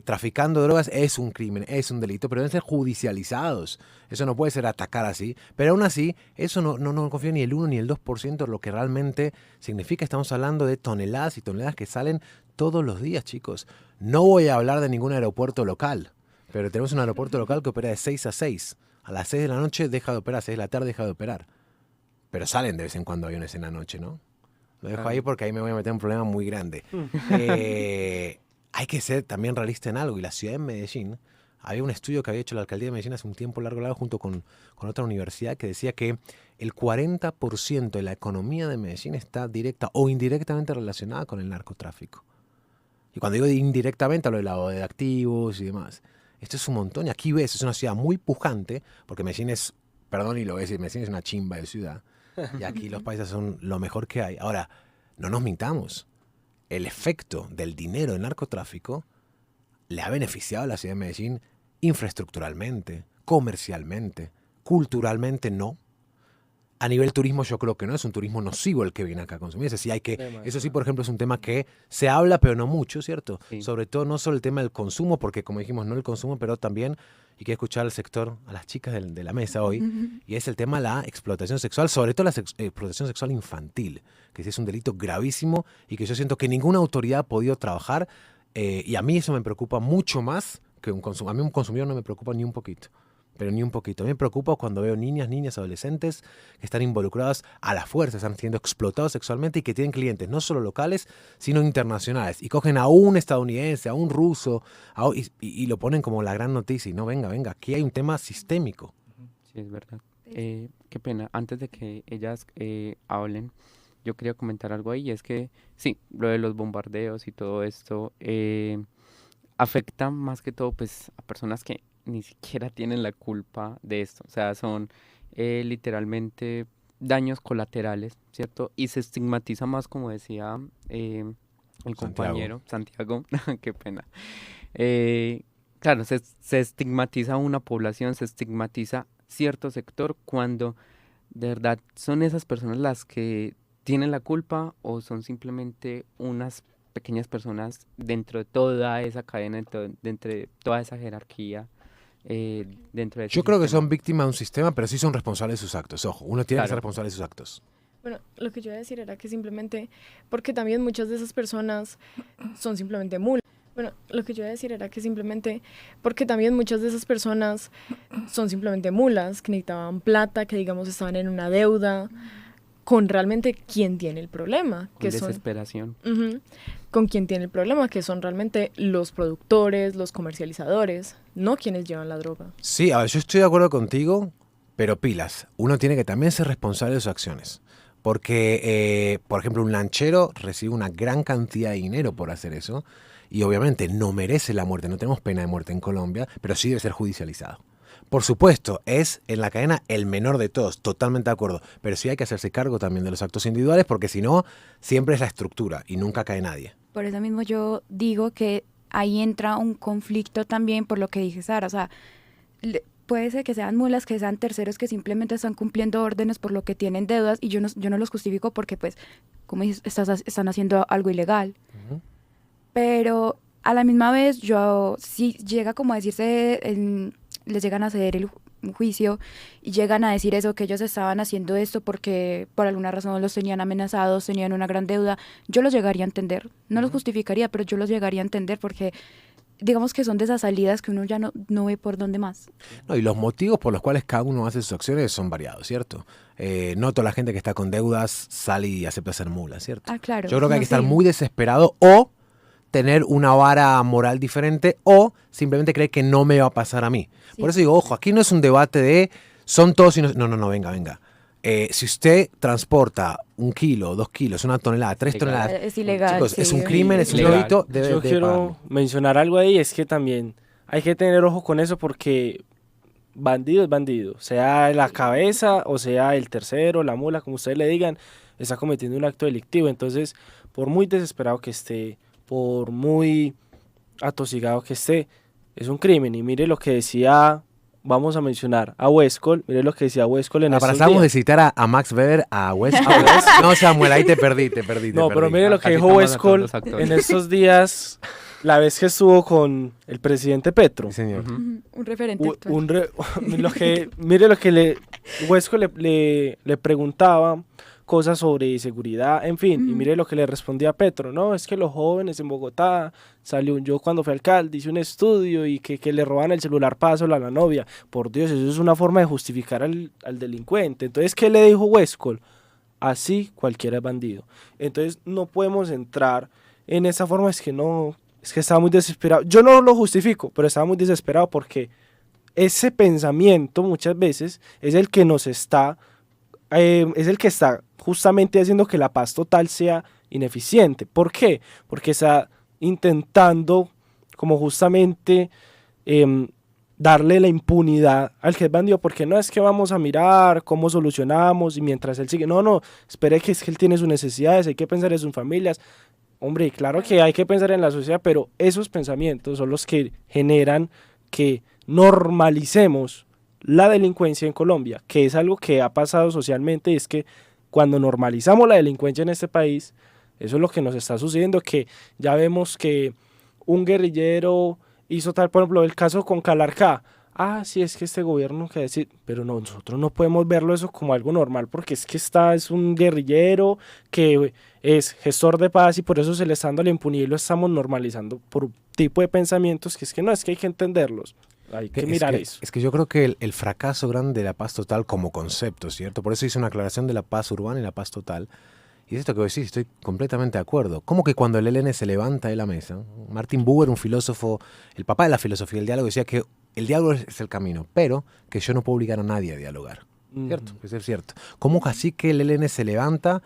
traficando drogas, es un crimen, es un delito, pero deben ser judicializados. Eso no puede ser atacar así. Pero aún así, eso no confío ni el 1 ni el 2% de lo que realmente significa. Estamos hablando de toneladas y toneladas que salen todos los días, chicos. No voy a hablar de ningún aeropuerto local, pero tenemos un aeropuerto local que opera de 6 a 6. A las 6 de la noche deja de operar, a 6 de la tarde deja de operar. Pero salen de vez en cuando aviones en la noche, ¿no? Lo dejo ahí porque ahí me voy a meter en un problema muy grande. Hay que ser también realista en algo. Y la ciudad de Medellín, había un estudio que había hecho la alcaldía de Medellín hace un tiempo largo junto con otra universidad que decía que el 40% de la economía de Medellín está directa o indirectamente relacionada con el narcotráfico. Y cuando digo indirectamente, hablo de lavado de activos y demás. Esto es un montón. Y aquí ves, es una ciudad muy pujante, porque Medellín es, perdón y lo voy a decir, Medellín es una chimba de ciudad. Y aquí los paisas son lo mejor que hay. Ahora, no nos mintamos. El efecto del dinero del narcotráfico le ha beneficiado a la ciudad de Medellín infraestructuralmente, comercialmente, culturalmente no. A nivel turismo yo creo que no, es un turismo nocivo el que viene acá a consumir. Eso sí, por ejemplo, es un tema que se habla, pero no mucho, ¿cierto? Sí. Sobre todo no solo el tema del consumo, porque como dijimos, no el consumo, pero también, y quiero escuchar al sector, a las chicas de la mesa hoy, y es el tema de la explotación sexual, sobre todo la explotación sexual infantil, que sí es un delito gravísimo y que yo siento que ninguna autoridad ha podido trabajar, y a mí eso me preocupa mucho más que un consumo. A mí un consumidor no me preocupa ni un poquito. pero ni un poquito. Me preocupa cuando veo niñas, adolescentes que están involucradas a la fuerza, están siendo explotados sexualmente y que tienen clientes no solo locales, sino internacionales. Y cogen a un estadounidense, a un ruso, y lo ponen como la gran noticia. Y no, venga, aquí hay un tema sistémico. Sí, es verdad. Qué pena. Antes de que ellas hablen, yo quería comentar algo ahí. Es que sí, lo de los bombardeos y todo esto afecta más que todo pues a personas que ni siquiera tienen la culpa de esto. O sea, son literalmente daños colaterales, ¿cierto? Y se estigmatiza más, como decía el compañero Santiago, qué pena. Claro, se estigmatiza a una población, se estigmatiza cierto sector cuando de verdad son esas personas las que tienen la culpa o son simplemente unas pequeñas personas dentro de toda esa cadena, dentro de toda esa jerarquía. Dentro de ese Yo creo que sistema. son víctimas de un sistema, pero sí son responsables de sus actos. Ojo, uno tiene que ser Claro. responsable de sus actos. Bueno, lo que yo iba a decir era que simplemente, porque también muchas de esas personas son simplemente mulas. Bueno, lo que yo iba a decir era que simplemente, porque también muchas de esas personas son simplemente mulas, que necesitaban plata, que digamos estaban en una deuda, con realmente quién tiene el problema, Con que son, desesperación. con quién tiene el problema, que son realmente los productores, los comercializadores, no quienes llevan la droga. Sí, a ver, yo estoy de acuerdo contigo, pero pilas. Uno tiene que también ser responsable de sus acciones. Porque, por ejemplo, un lanchero recibe una gran cantidad de dinero por hacer eso y obviamente no merece la muerte. No tenemos pena de muerte en Colombia, pero sí debe ser judicializado. Por supuesto, es en la cadena el menor de todos, totalmente de acuerdo. Pero sí hay que hacerse cargo también de los actos individuales porque si no, siempre es la estructura y nunca cae nadie. Por eso mismo yo digo que ahí entra un conflicto también por lo que dije Sara, o sea, puede ser que sean mulas, que sean terceros que simplemente están cumpliendo órdenes por lo que tienen deudas y yo no los justifico porque pues, como dices, están haciendo algo ilegal. Pero a la misma vez si llega como a decirse, les llegan a ceder un juicio y llegan a decir eso, que ellos estaban haciendo esto porque por alguna razón los tenían amenazados, tenían una gran deuda, yo los llegaría a entender, no los justificaría, pero yo los llegaría a entender porque digamos que son de esas salidas que uno ya no ve por dónde más. No, y los motivos por los cuales cada uno hace sus acciones son variados, ¿cierto? No toda la gente que está con deudas sale y acepta ser mula, ¿cierto? Ah, claro. Yo creo que hay no que estar sé. muy desesperado o tener una vara moral diferente o simplemente creer que no me va a pasar a mí. Sí. Por eso digo, ojo, aquí no es un debate de son todos y no, venga. Si usted transporta 1 kilo, 2 kilos, 1 tonelada, 3 Legal. toneladas, Es ilegal. chicos, sí. es un crimen, es un Legal. delito, Yo debe quiero pagarlo. mencionar algo ahí, es que también hay que tener ojo con eso porque bandido es bandido, sea la cabeza o sea el tercero, la mula, como ustedes le digan, está cometiendo un acto delictivo. Entonces, por muy desesperado que esté, por muy atosigado que esté, es un crimen. Y mire lo que decía, vamos a mencionar a Westcol, mire lo que decía Westcol en estos Pasamos de días. citar a Max Weber a West. No, Samuel, ahí te perdí. No, pero mire lo que Aquí dijo estamos Westcol los actores. en estos días, la vez que estuvo con el presidente Petro. Sí, señor. Ujú. Un referente actual. Mire lo que Westcol le preguntaba, cosas sobre seguridad, en fin, y mire lo que le respondía Petro, no, es que los jóvenes en Bogotá, yo cuando fui alcalde hice un estudio y que le roban el celular para a la novia, por Dios, eso es una forma de justificar al delincuente. Entonces, ¿qué le dijo Westcol? Así cualquiera es bandido. Entonces no podemos entrar en esa forma, es que estaba muy desesperado, yo no lo justifico, pero estaba muy desesperado porque ese pensamiento muchas veces es el que nos está, es el que está justamente haciendo que la paz total sea ineficiente. ¿Por qué? Porque está intentando como justamente darle la impunidad al que es bandido, porque no es que vamos a mirar cómo solucionamos y mientras él sigue, no, espere que es que él tiene sus necesidades, hay que pensar en sus familias. Hombre, claro que hay que pensar en la sociedad, pero esos pensamientos son los que generan que normalicemos la delincuencia en Colombia, que es algo que ha pasado socialmente, y es que cuando normalizamos la delincuencia en este país, eso es lo que nos está sucediendo, que ya vemos que un guerrillero hizo tal, por ejemplo, el caso con Calarcá. Ah, sí, es que este gobierno, que decir, pero no, nosotros no podemos verlo eso como algo normal, porque es que es un guerrillero que es gestor de paz y por eso se le está dando la impunidad y lo estamos normalizando por un tipo de pensamientos que es que no, es que hay que entenderlos. Hay que Es mirar que- eso. Es que yo creo que el fracaso grande de la paz total como concepto, ¿cierto? Por eso hice una aclaración de la paz urbana y la paz total. Y es esto que vos decís, estoy completamente de acuerdo. ¿Cómo que cuando el ELN se levanta de la mesa? Martin Buber, un filósofo, el papá de la filosofía del diálogo, decía que el diálogo es el camino, pero que yo no puedo obligar a nadie a dialogar. ¿Cierto? Eso es cierto. ¿Cómo así que el ELN se levanta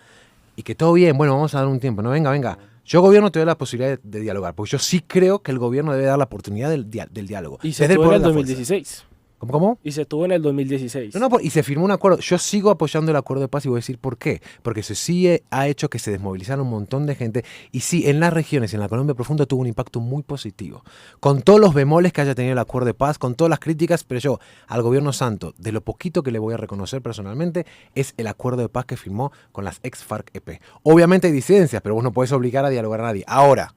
y que todo bien? Bueno, vamos a dar un tiempo. No, venga. Yo gobierno te doy la posibilidad de dialogar, porque yo sí creo que el gobierno debe dar la oportunidad del diálogo. Y se Desde tuvo en poder el de la fuerza. 2016. ¿Cómo? Y se tuvo en el 2016. No, y se firmó un acuerdo. Yo sigo apoyando el acuerdo de paz y voy a decir por qué. Porque eso sí ha hecho que se desmovilizaron un montón de gente. Y sí, en las regiones, en la Colombia profunda, tuvo un impacto muy positivo. Con todos los bemoles que haya tenido el acuerdo de paz, con todas las críticas, pero yo, al gobierno santo, de lo poquito que le voy a reconocer personalmente, es el acuerdo de paz que firmó con las ex FARC-EP. Obviamente hay disidencias, pero vos no podés obligar a dialogar a nadie. Ahora,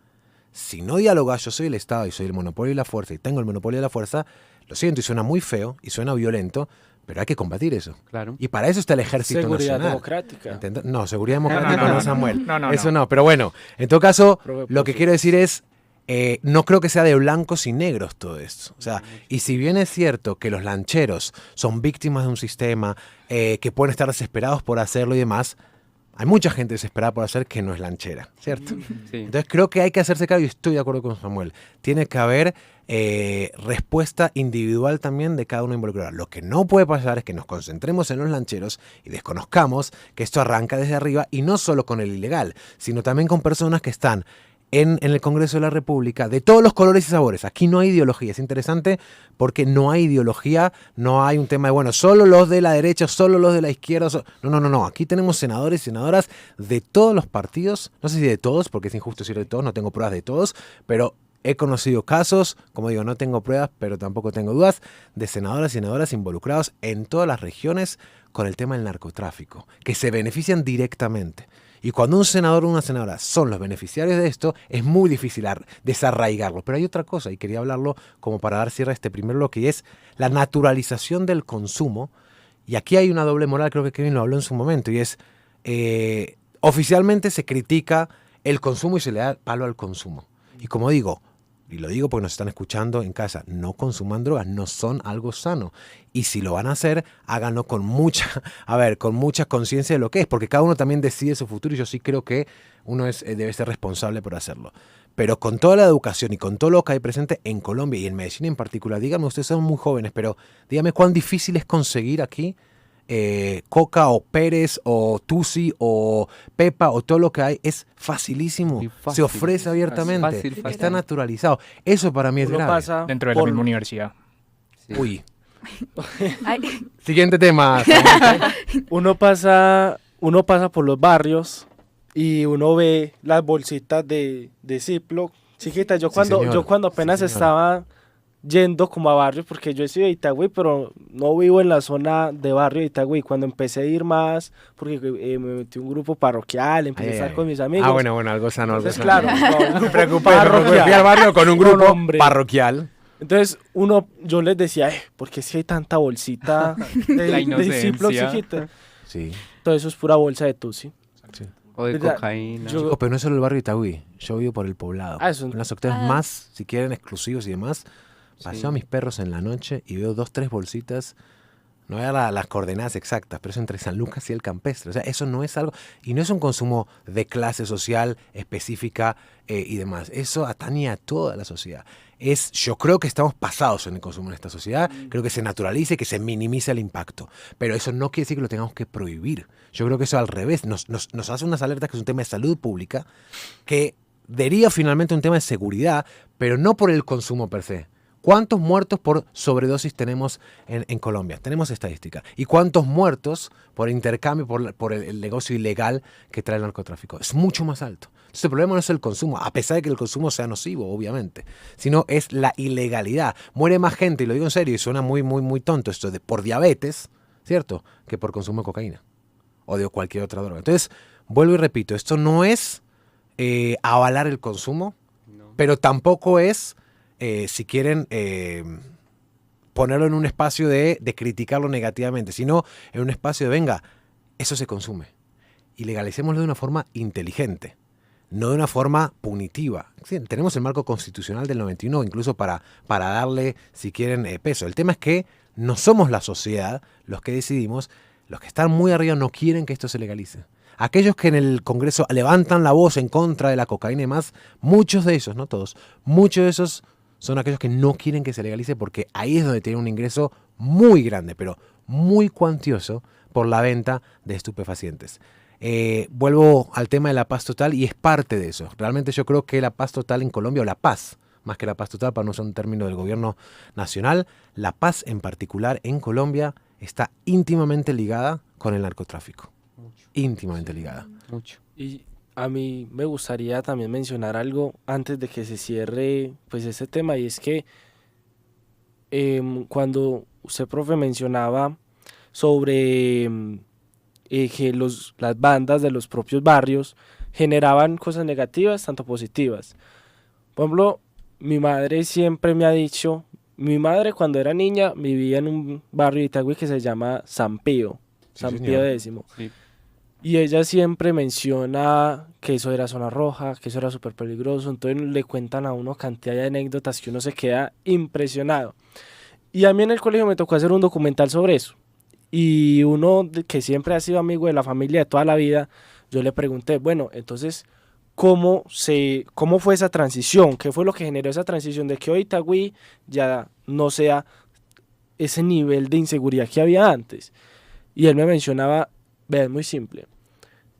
si no dialogas, yo soy el Estado y soy el monopolio y la fuerza, y tengo el monopolio de la fuerza, lo siento, y suena muy feo, y suena violento, pero hay que combatir eso. Claro. Y para eso está el Ejército Seguridad Nacional. democrática. No, seguridad democrática no, no, no, Samuel. no, Eso no, pero bueno, en todo caso, Prove lo que por quiero decir es, no creo que sea de blancos y negros todo esto. O sea, y si bien es cierto que los lancheros son víctimas de un sistema, que pueden estar desesperados por hacerlo y demás, hay mucha gente desesperada por hacer que no es lanchera, ¿cierto? Sí. Entonces creo que hay que hacerse cargo y estoy de acuerdo con Samuel. Tiene que haber respuesta individual también de cada uno involucrado. Lo que no puede pasar es que nos concentremos en los lancheros y desconozcamos que esto arranca desde arriba y no solo con el ilegal, sino también con personas que están en el Congreso de la República de todos los colores y sabores. Aquí no hay ideología. Es interesante porque no hay ideología, no hay un tema de, bueno, solo los de la derecha, solo los de la izquierda. No. Aquí tenemos senadores y senadoras de todos los partidos. No sé si de todos, porque es injusto decir de todos, no tengo pruebas de todos, pero he conocido casos, como digo, no tengo pruebas, pero tampoco tengo dudas, de senadoras y senadoras involucrados en todas las regiones con el tema del narcotráfico, que se benefician directamente. Y cuando un senador o una senadora son los beneficiarios de esto, es muy difícil desarraigarlo. Pero hay otra cosa, y quería hablarlo como para dar cierre a este primer bloque, y es la naturalización del consumo. Y aquí hay una doble moral, creo que Kevin lo habló en su momento, y es, oficialmente se critica el consumo y se le da palo al consumo. Y como digo, y lo digo porque nos están escuchando en casa, no consuman drogas, no son algo sano. Y si lo van a hacer, háganlo con mucha conciencia de lo que es, porque cada uno también decide su futuro y yo sí creo que uno debe ser responsable por hacerlo. Pero con toda la educación y con todo lo que hay presente en Colombia y en Medellín en particular, díganme, ustedes son muy jóvenes, pero díganme cuán difícil es conseguir aquí Coca o Pérez o Tusi o Pepa o todo lo que hay, es facilísimo. Muy fácil. Se ofrece abiertamente. Fácil. Está naturalizado. Eso para mí es Uno grave. pasa Dentro de la por- misma universidad. Sí. Uy. Ay, Siguiente tema. uno pasa por los barrios y uno ve las bolsitas de Ziploc chiquitas. Yo señor. cuando apenas Sí, señor. estaba yendo como a barrios, porque yo soy de Itagüí, pero no vivo en la zona de barrio de Itagüí. Cuando empecé a ir más, porque me metí a un grupo parroquial, empecé a estar con mis amigos. Bueno, algo sano. Entonces, algo sano. claro, no, un No grupo te preocupes, parroquial. fui al barrio con un No, grupo hombre. parroquial. Entonces, yo les decía, ¿por qué si hay tanta bolsita La de inocencia. Ziploc chiquita? Sí. Todo eso es pura bolsa de Tusi. O de Mira, cocaína. yo- Chicos, pero no es solo el barrio de Itagüí. Yo vivo por el poblado. Eso. En los sectores más, si quieren, exclusivos y demás. Paseo a mis perros en la noche y veo 2-3 bolsitas. No voy a dar las coordenadas exactas, pero es entre San Lucas y el Campestre. O sea, eso no es algo... Y no es un consumo de clase social específica y demás. Eso atañe a toda la sociedad. Yo creo que estamos pasados en el consumo en esta sociedad. Creo que se naturalice, que se minimice el impacto. Pero eso no quiere decir que lo tengamos que prohibir. Yo creo que eso al revés. Nos hace unas alertas que es un tema de salud pública que deriva finalmente un tema de seguridad, pero no por el consumo per se. ¿Cuántos muertos por sobredosis tenemos en Colombia? Tenemos estadística. ¿Y cuántos muertos por intercambio, por el negocio ilegal que trae el narcotráfico? Es mucho más alto. Entonces el problema no es el consumo, a pesar de que el consumo sea nocivo, obviamente, sino es la ilegalidad. Muere más gente, y lo digo en serio, y suena muy, muy, muy tonto esto, por diabetes, ¿cierto?, que por consumo de cocaína o de cualquier otra droga. Entonces, vuelvo y repito, esto no es avalar el consumo, pero tampoco es... si quieren ponerlo en un espacio de criticarlo negativamente, sino en un espacio de, venga, eso se consume. Y legalicémoslo de una forma inteligente. no de una forma punitiva. Sí, tenemos el marco constitucional del 91 incluso para darle, si quieren, peso. El tema es que no somos la sociedad los que decidimos, los que están muy arriba no quieren que esto se legalice. Aquellos que en el Congreso levantan la voz en contra de la cocaína y más, muchos de esos, no todos, muchos de esos son aquellos que no quieren que se legalice porque ahí es donde tienen un ingreso muy grande, pero muy cuantioso por la venta de estupefacientes. Vuelvo al tema de la paz total y es parte de eso. Realmente yo creo que la paz total en Colombia, o la paz, más que la paz total para no usar un término del gobierno nacional, la paz en particular en Colombia está íntimamente ligada con el narcotráfico. Íntimamente ligada. Mucho. Y a mí me gustaría también mencionar algo antes de que se cierre pues este tema, y es que cuando usted, profe, mencionaba sobre que las bandas de los propios barrios generaban cosas negativas, tanto positivas. Por ejemplo, mi madre siempre me ha dicho, mi madre cuando era niña vivía en un barrio de Itagüí que se llama San Pío, Sí, San señor. Pío X. Sí. Y ella siempre menciona que eso era zona roja, que eso era súper peligroso. Entonces le cuentan a uno cantidad de anécdotas que uno se queda impresionado. Y a mí en el colegio me tocó hacer un documental sobre eso. Y uno que siempre ha sido amigo de la familia de toda la vida, yo le pregunté, bueno, entonces, ¿cómo fue esa transición? ¿Qué fue lo que generó esa transición de que hoy Itagüí ya no sea ese nivel de inseguridad que había antes? Y él me mencionaba, vean, muy simple.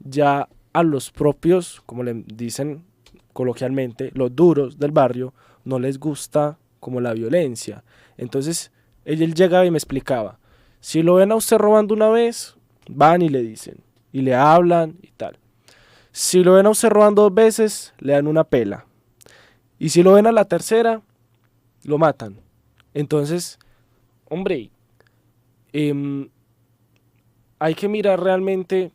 Ya a los propios, como le dicen coloquialmente, los duros del barrio, no les gusta como la violencia. Entonces, él llegaba y me explicaba, si lo ven a usted robando una vez, van y le dicen, y le hablan y tal. Si lo ven a usted robando 2 veces, le dan una pela. Y si lo ven a la tercera, lo matan. Entonces, hombre, hay que mirar realmente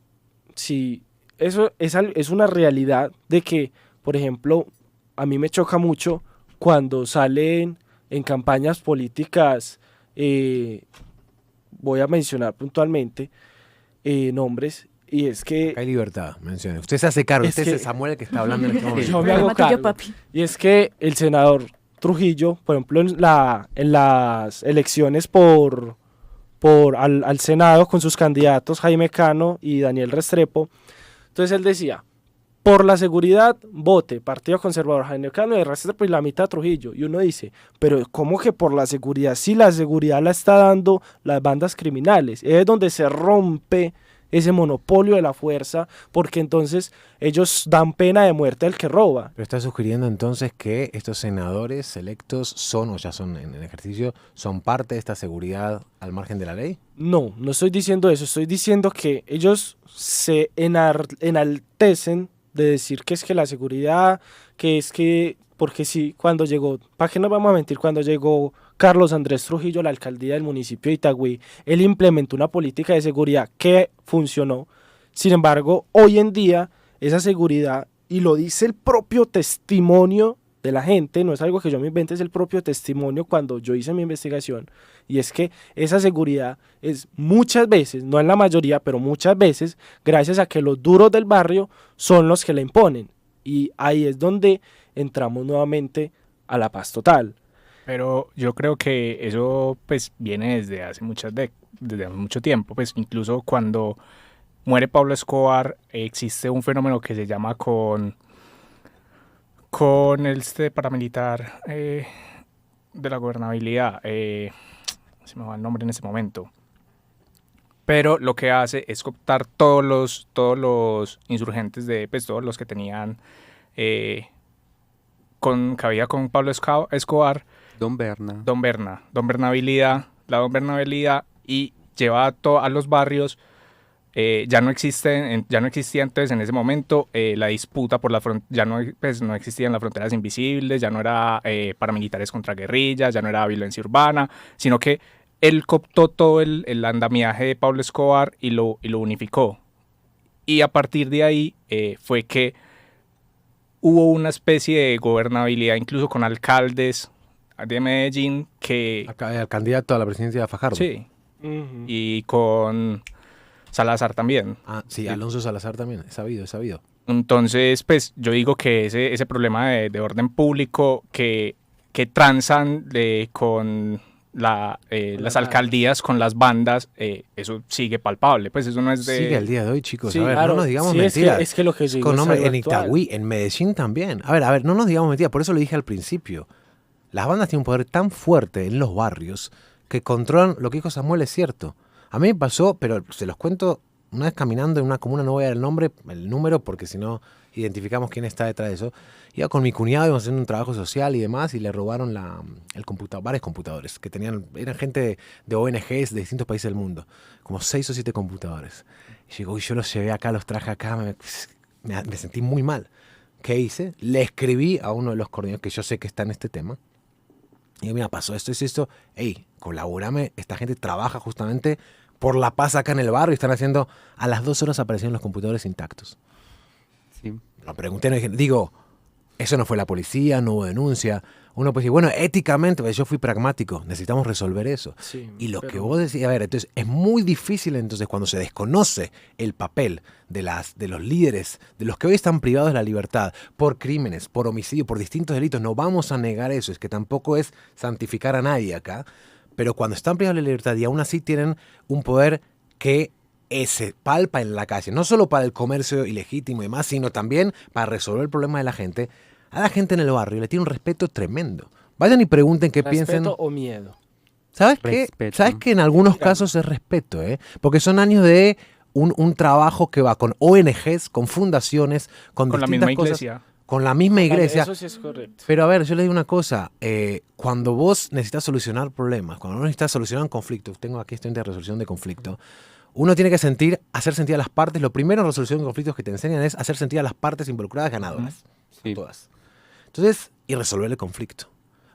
si eso es una realidad de que, por ejemplo, a mí me choca mucho cuando salen en campañas políticas, voy a mencionar puntualmente nombres, y es que Acá hay libertad, mencione. Usted se hace cargo, Es usted que- es el Samuel que está hablando en este momento. yo me hago Problema tuyo, cargo. papi. Y es que el senador Trujillo, por ejemplo, en las elecciones al Senado con sus candidatos Jaime Cano y Daniel Restrepo, entonces él decía, por la seguridad, vote Partido Conservador, Jaime Cano y Restrepo, y la mitad Trujillo. Y uno dice, pero ¿cómo que por la seguridad? Si la seguridad la está dando las bandas criminales, es donde se rompe ese monopolio de la fuerza, porque entonces ellos dan pena de muerte al que roba. Pero está sugiriendo entonces que estos senadores electos son, o ya son en el ejercicio, son parte de esta seguridad al margen de la ley. No, no estoy diciendo eso, estoy diciendo que ellos se enaltecen de decir que es que la seguridad, que es que, porque sí, cuando llegó, ¿para qué nos vamos a mentir? Cuando llegó Carlos Andrés Trujillo a la alcaldía del municipio de Itagüí, él implementó una política de seguridad que funcionó. Sin embargo, hoy en día, esa seguridad, y lo dice el propio testimonio de la gente, no es algo que yo me invente, es el propio testimonio cuando yo hice mi investigación, y es que esa seguridad es muchas veces, no en la mayoría, pero muchas veces, gracias a que los duros del barrio son los que la imponen, y ahí es donde entramos nuevamente a la paz total. Pero yo creo que eso pues viene desde hace desde hace mucho tiempo, pues incluso cuando muere Pablo Escobar existe un fenómeno que se llama con este paramilitar de la gobernabilidad, se me va el nombre en ese momento, pero lo que hace es cooptar todos los insurgentes pues todos los que tenían cabida con Pablo Escobar, Don Berna. Don Bernabilidad, y lleva a los barrios. Ya no existía entonces en ese momento la disputa por la frontera, no existían las fronteras invisibles, ya no era paramilitares contra guerrillas, ya no era violencia urbana, sino que él cooptó todo el andamiaje de Pablo Escobar y lo unificó. Y a partir de ahí fue que hubo una especie de gobernabilidad, incluso con alcaldes de Medellín que... Acá, el candidato a la presidencia de Fajardo. Sí, y con Salazar también. Ah, sí, Alonso Salazar también, es sabido. Entonces, pues yo digo que ese problema de orden público que transan con las alcaldías, con las bandas, eso sigue palpable. Pues eso no es de... Sigue el día de hoy, chicos. Sí, a ver, claro. no nos digamos Sí, mentiras. es que lo que yo digo Con es nombre algo en actual. Itagüí, en Medellín también. A ver, no nos digamos mentiras. Por eso lo dije al principio. Las bandas tienen un poder tan fuerte en los barrios que controlan. Lo que dijo Samuel es cierto. A mí me pasó, pero se los cuento, una vez caminando en una comuna, no voy a dar el número, porque si no identificamos quién está detrás de eso. Iba con mi cuñado, íbamos haciendo un trabajo social y demás, y le robaron varios computadores, que eran gente de ONGs de distintos países del mundo, como 6 o 7 computadores. Y llegó, y yo los llevé acá, los traje acá, me sentí muy mal. ¿Qué hice? Le escribí a uno de los coordinadores, que yo sé que está en este tema, y digo, mira, pasó esto, hey, colaborame, esta gente trabaja justamente por la paz acá en el barrio, y están haciendo, a las 2 horas aparecieron los computadores intactos. Sí. Lo pregunté, no dije, digo, eso no fue la policía, no hubo denuncia. Uno puede decir, bueno, éticamente, pues yo fui pragmático, necesitamos resolver eso. Sí, y lo pero- que vos decís, a ver, entonces es muy difícil entonces cuando se desconoce el papel de los líderes, de los que hoy están privados de la libertad, por crímenes, por homicidio, por distintos delitos, no vamos a negar eso, es que tampoco es santificar a nadie acá, pero cuando están privados de la libertad y aún así tienen un poder que se palpa en la calle, no solo para el comercio ilegítimo y demás, sino también para resolver el problema de la gente, a la gente en el barrio le tiene un respeto tremendo. Vayan y pregunten qué piensan. ¿Respeto o miedo? ¿Sabes qué? Respeto. ¿Sabes que en algunos casos es respeto, Porque son años de un trabajo que va con ONGs, con fundaciones, con Con la distintas misma cosas, iglesia. con la misma iglesia. Eso sí es correcto. Pero a ver, yo le digo una cosa, cuando vos necesitas solucionar problemas, cuando vos necesitas solucionar un conflicto, tengo aquí estudiante de resolución de conflicto, uno tiene que hacer sentir a las partes, lo primero en resolución de conflictos que te enseñan es hacer sentir a las partes involucradas ganadoras, Sí. todas. Entonces, y resolver el conflicto.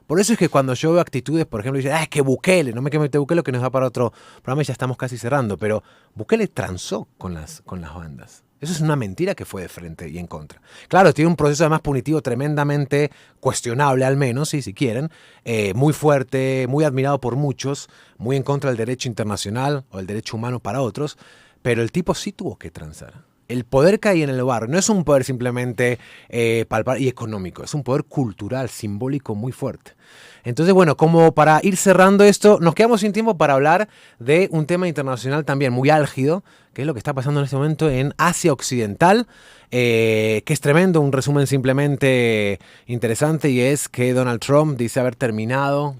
Por eso es que cuando yo veo actitudes, por ejemplo, dicen, es que Bukele, no me queme Bukele, que nos da para otro programa y ya estamos casi cerrando, pero Bukele transó con las bandas. Eso es una mentira que fue de frente y en contra. Claro, tiene un proceso además punitivo tremendamente cuestionable, al menos, si quieren, muy fuerte, muy admirado por muchos, muy en contra del derecho internacional o el derecho humano para otros, pero el tipo sí tuvo que transar. El poder que hay en el barrio no es un poder simplemente palpable y económico, es un poder cultural, simbólico muy fuerte. Entonces, bueno, como para ir cerrando esto, nos quedamos sin tiempo para hablar de un tema internacional también muy álgido, que es lo que está pasando en este momento en Asia Occidental, que es tremendo, un resumen simplemente interesante, y es que Donald Trump dice haber terminado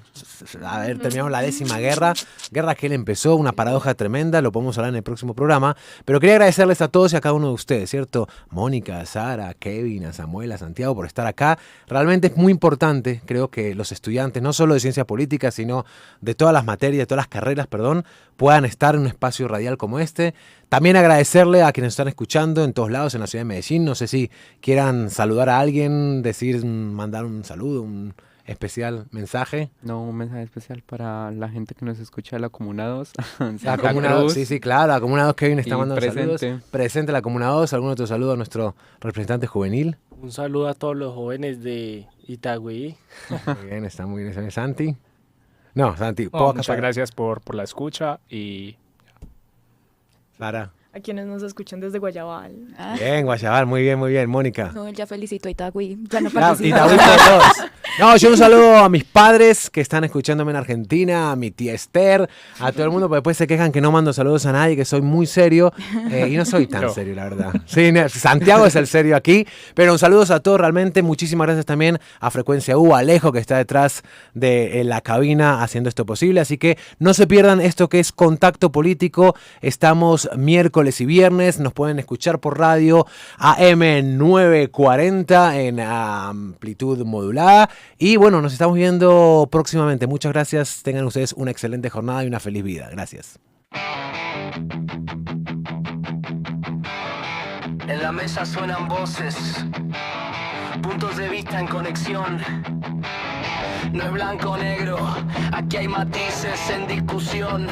la 10ª guerra que él empezó, una paradoja tremenda, lo podemos hablar en el próximo programa, pero quería agradecerles a todos y a cada uno de ustedes, ¿cierto? Mónica, a Sara, a Kevin, a Samuel, a Santiago por estar acá. Realmente es muy importante, creo que los estudiantes, no solo de ciencia política, sino de todas las materias, de todas las carreras, puedan estar en un espacio radial como este. También agradecerle a quienes están escuchando en todos lados en la ciudad de Medellín. No sé si quieran saludar a alguien, mandar un saludo, un especial mensaje. No, un mensaje especial para la gente que nos escucha de la Comuna 2. La Santa Comuna 2, Cruz. sí, claro, la Comuna 2, Kevin está Y mandando presente. saludos. Presente la Comuna 2, algún otro saludo a nuestro representante juvenil. Un saludo a todos los jóvenes de Itagüí. Está muy bien, Santi. No, Santi, No, muchas gracias por la escucha y Sara. A quienes nos escuchan desde Guayabal. Ah, Bien, Guayabal, muy bien, Mónica. no, ya felicito a Itagüí. Ya no Y participo. David por todos. No, yo un saludo a mis padres que están escuchándome en Argentina, a mi tía Esther, a todo el mundo, porque después se quejan que no mando saludos a nadie, que soy muy serio, y no soy tan No. serio, la verdad. Sí, Santiago es el serio aquí, pero un saludo a todos realmente. Muchísimas gracias también a Frecuencia U, a Alejo, que está detrás de la cabina haciendo esto posible. Así que no se pierdan esto que es Contacto Político. Estamos miércoles y viernes, nos pueden escuchar por radio AM 940 en amplitud modulada. Y bueno, nos estamos viendo próximamente. Muchas gracias. Tengan ustedes una excelente jornada y una feliz vida. Gracias. En la mesa suenan voces, puntos de vista en conexión. No es blanco o negro, aquí hay matices en discusión.